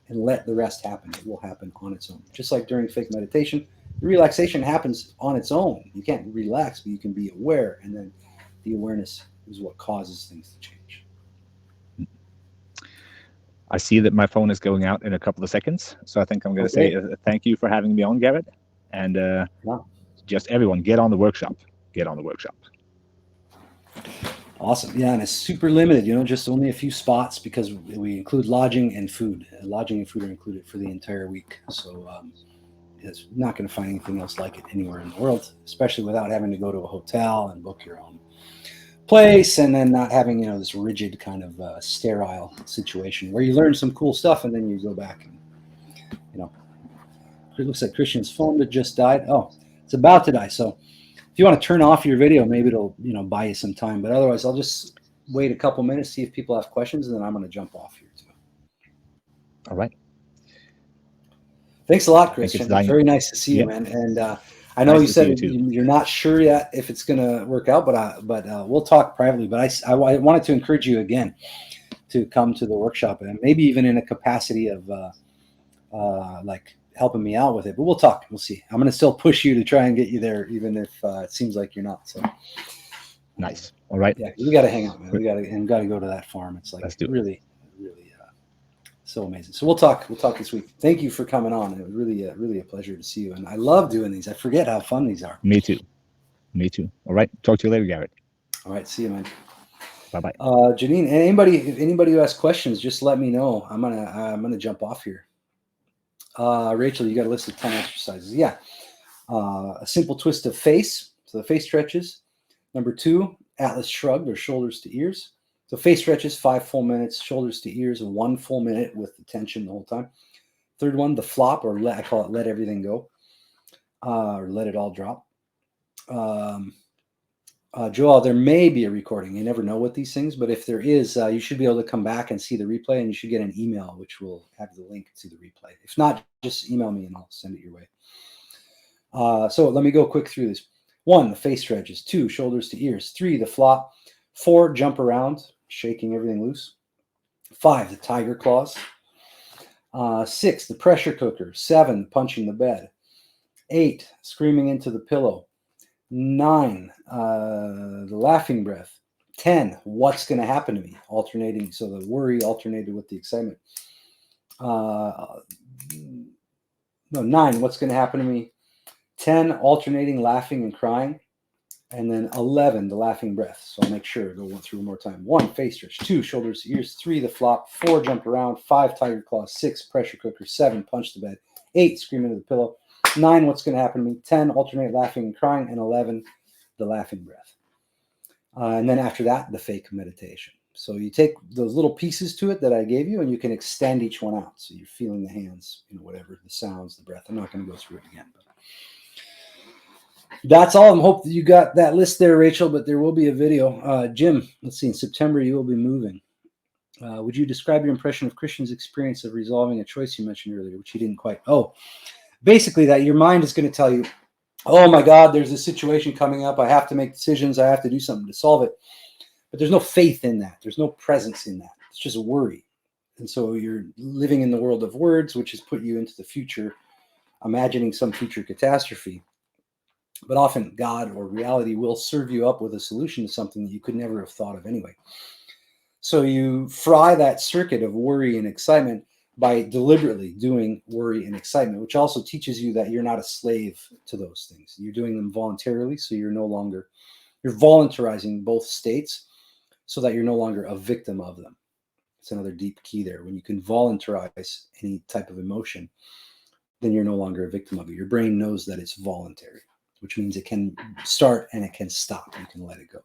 and let the rest happen. It will happen on its own. Just like during fake meditation, the relaxation happens on its own. You can't relax, but you can be aware, and then the awareness is what causes things to change.
I see that my phone is going out in a couple of seconds, so I think I'm going to say thank you for having me on, Garrett, and just everyone get on the workshop. Get on the workshop.
Awesome. Yeah, and it's super limited, just only a few spots because we include lodging and food. Lodging and food are included for the entire week. So it's not going to find anything else like it anywhere in the world, especially without having to go to a hotel and book your own place, and then not having, this rigid kind of sterile situation where you learn some cool stuff and then you go back and, it looks like Christian's phone just died. Oh, it's about to die. So if you want to turn off your video, maybe it'll, buy you some time. But otherwise, I'll just wait a couple minutes, see if people have questions, and then I'm going to jump off here too.
All right.
Thanks a lot, Christian. Very nice to see you, man. And I know you said you're not sure yet if it's going to work out, but we'll talk privately. But I wanted to encourage you again to come to the workshop, and maybe even in a capacity of like helping me out with it. But we'll talk. We'll see. I'm going to still push you to try and get you there, even if it seems like you're not. So
nice. All right.
Yeah, we got to hang out, man. We got to go to that farm. It's like really so amazing. So we'll talk this week. Thank you for coming on. It was really a pleasure to see you. And I love doing these. I forget how fun these are.
Me too. All right. Talk to you later, Garrett.
All right. See you, man.
Bye-bye.
Janine, anybody who has questions, just let me know. I'm gonna jump off here. Rachel, you got a list of 10 exercises. Yeah. A simple twist of face. So the face stretches. Number 2, Atlas shrugged, or shoulders to ears. So face stretches, 5 full minutes, shoulders to ears, 1 full minute with the tension the whole time. Third one, the flop, or I call it let everything go, or let it all drop. Joel, there may be a recording. You never know with these things, but if there is, you should be able to come back and see the replay, and you should get an email which will have the link to the replay. If not, just email me and I'll send it your way. So let me go quick through this. 1, the face stretches. 2, shoulders to ears. 3, the flop. 4, jump around, shaking everything loose. 5, the tiger claws. 6, the pressure cooker. 7, punching the bed. 8, screaming into the pillow. 9, the laughing breath. 10, what's going to happen to me? Alternating, so the worry alternated with the excitement. 9, what's going to happen to me? 10, alternating laughing and crying. And then 11, the laughing breath. So I'll make sure, go through one more time. 1, face stretch. 2, shoulders to ears. 3, the flop. 4, jump around. 5, tiger claws. 6, pressure cooker. 7, punch the bed. 8, scream into the pillow. 9, what's going to happen to me? 10, alternate laughing and crying. And 11, the laughing breath. And then after that, the fake meditation. So you take those little pieces to it that I gave you, and you can extend each one out. So you're feeling the hands, whatever, the sounds, the breath. I'm not going to go through it again. But that's all. I hope that you got that list there, Rachel, but there will be a video. Jim, let's see, in September you will be moving. Would you describe your impression of Christian's experience of resolving a choice you mentioned earlier, which he didn't quite? Oh, basically that your mind is going to tell you, oh my God, there's a situation coming up. I have to make decisions. I have to do something to solve it. But there's no faith in that. There's no presence in that. It's just worry. And so you're living in the world of words, which has put you into the future, imagining some future catastrophe. But often God or reality will serve you up with a solution to something that you could never have thought of anyway. So you fry that circuit of worry and excitement by deliberately doing worry and excitement, which also teaches you that you're not a slave to those things. You're doing them voluntarily, so you're voluntarizing both states so that you're no longer a victim of them. It's another deep key there. When you can voluntarize any type of emotion, then you're no longer a victim of it. Your brain knows that it's voluntary, which means it can start and it can stop. You can let it go.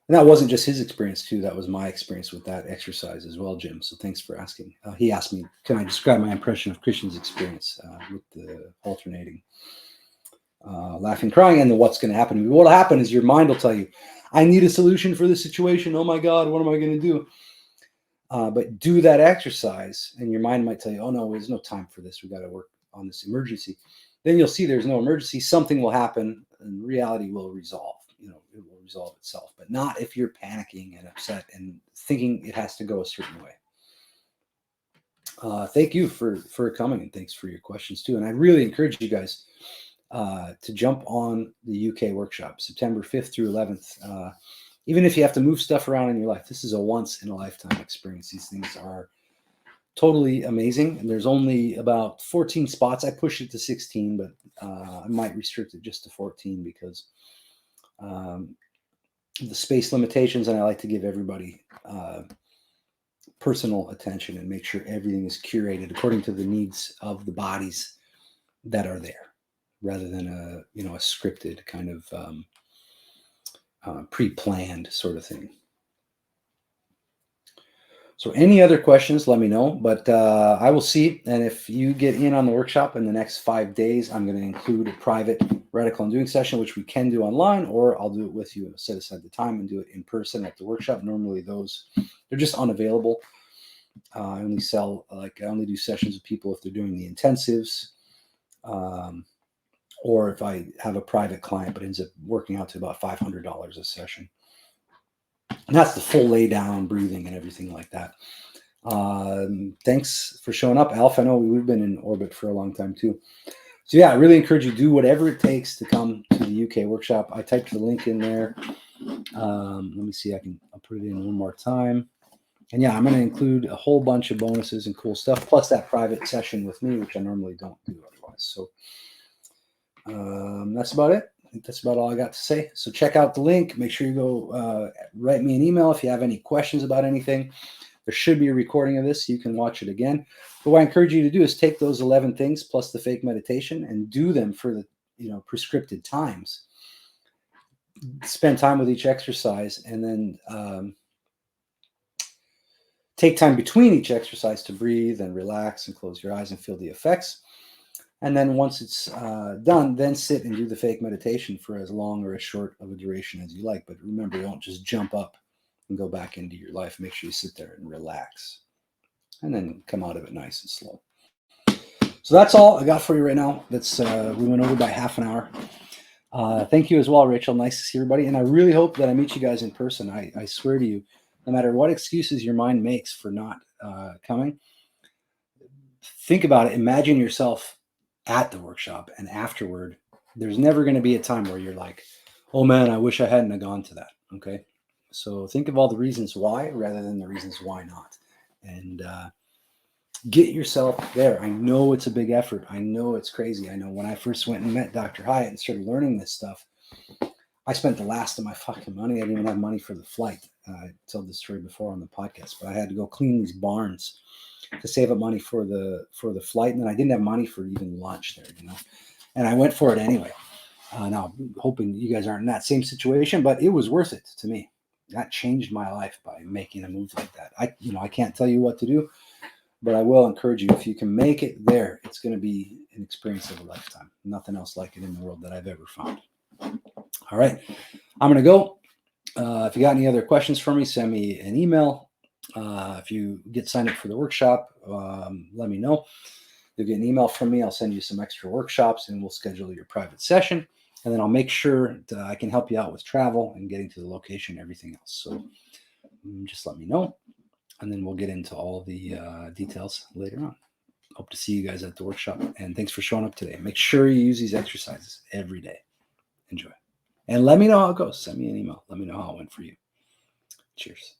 And that wasn't just his experience too. That was my experience with that exercise as well, Jim. So thanks for asking. He asked me, can I describe my impression of Christian's experience with the alternating laughing, crying, and the what's going to happen to me. What will happen is your mind will tell you, I need a solution for this situation. Oh my God, what am I going to do? But do that exercise and your mind might tell you, oh no, there's no time for this. We got to work on this emergency. Then you'll see there's no emergency. Something will happen and reality will resolve. You know, it will resolve itself, but not if you're panicking and upset and thinking it has to go a certain way. Thank you for coming, and thanks for your questions too. And I really encourage you guys to jump on the UK workshop, September 5th through 11th. Even if you have to move stuff around in your life, this is a once in a lifetime experience. These things are totally amazing. And there's only about 14 spots. I pushed it to 16, but I might restrict it just to 14 because the space limitations, and I like to give everybody personal attention and make sure everything is curated according to the needs of the bodies that are there, rather than a scripted kind of pre-planned sort of thing. So any other questions, let me know, but I will see. And if you get in on the workshop in the next 5 days, I'm going to include a private radical undoing session, which we can do online, or I'll do it with you, set aside the time and do it in person at the workshop. Normally those, they're just unavailable. I only do sessions with people if they're doing the intensives, or if I have a private client, but ends up working out to about $500 a session. And that's the full lay down, breathing, and everything like that. Thanks for showing up, Alf. I know we've been in orbit for a long time too. So yeah, I really encourage you to do whatever it takes to come to the UK workshop. I typed the link in there. Let me see. I'll put it in one more time. And yeah, I'm going to include a whole bunch of bonuses and cool stuff, plus that private session with me, which I normally don't do otherwise. So that's about it. I think that's about all I got to say. So check out the link. Make sure you go write me an email if you have any questions about anything. There should be a recording of this. So you can watch it again. But what I encourage you to do is take those 11 things plus the fake meditation and do them for the prescripted times. Spend time with each exercise, and then take time between each exercise to breathe and relax and close your eyes and feel the effects. And then once it's done, then sit and do the fake meditation for as long or as short of a duration as you like. But remember, don't just jump up and go back into your life. Make sure you sit there and relax, and then come out of it nice and slow. So that's all I got for you right now. We went over by half an hour. Thank you as well, Rachel. Nice to see everybody. And I really hope that I meet you guys in person. I swear to you, no matter what excuses your mind makes for not coming, think about it. Imagine yourself at the workshop, and afterward, there's never going to be a time where you're like, oh man, I wish I hadn't have gone to that. Okay. So think of all the reasons why rather than the reasons why not. And get yourself there. I know it's a big effort. I know it's crazy. I know when I first went and met Dr. Hyatt and started learning this stuff, I spent the last of my fucking money. I didn't even have money for the flight. I told this story before on the podcast, but I had to go clean these barns to save up money for the flight. And then I didn't have money for even lunch there, and I went for it anyway. Now I'm hoping you guys aren't in that same situation, but it was worth it to me. That changed my life by making a move like that. I can't tell you what to do, but I will encourage you, if you can make it there, it's going to be an experience of a lifetime. Nothing else like it in the world that I've ever found. All right. I'm going to go. If you got any other questions for me, send me an email. If you get signed up for the workshop, let me know. You'll get an email from me. I'll send you some extra workshops, and we'll schedule your private session. And then I'll make sure that I can help you out with travel and getting to the location and everything else. So just let me know, and then we'll get into all the details later on. Hope to see you guys at the workshop. And thanks for showing up today. Make sure you use these exercises every day. Enjoy. And let me know how it goes. Send me an email. Let me know how it went for you. Cheers.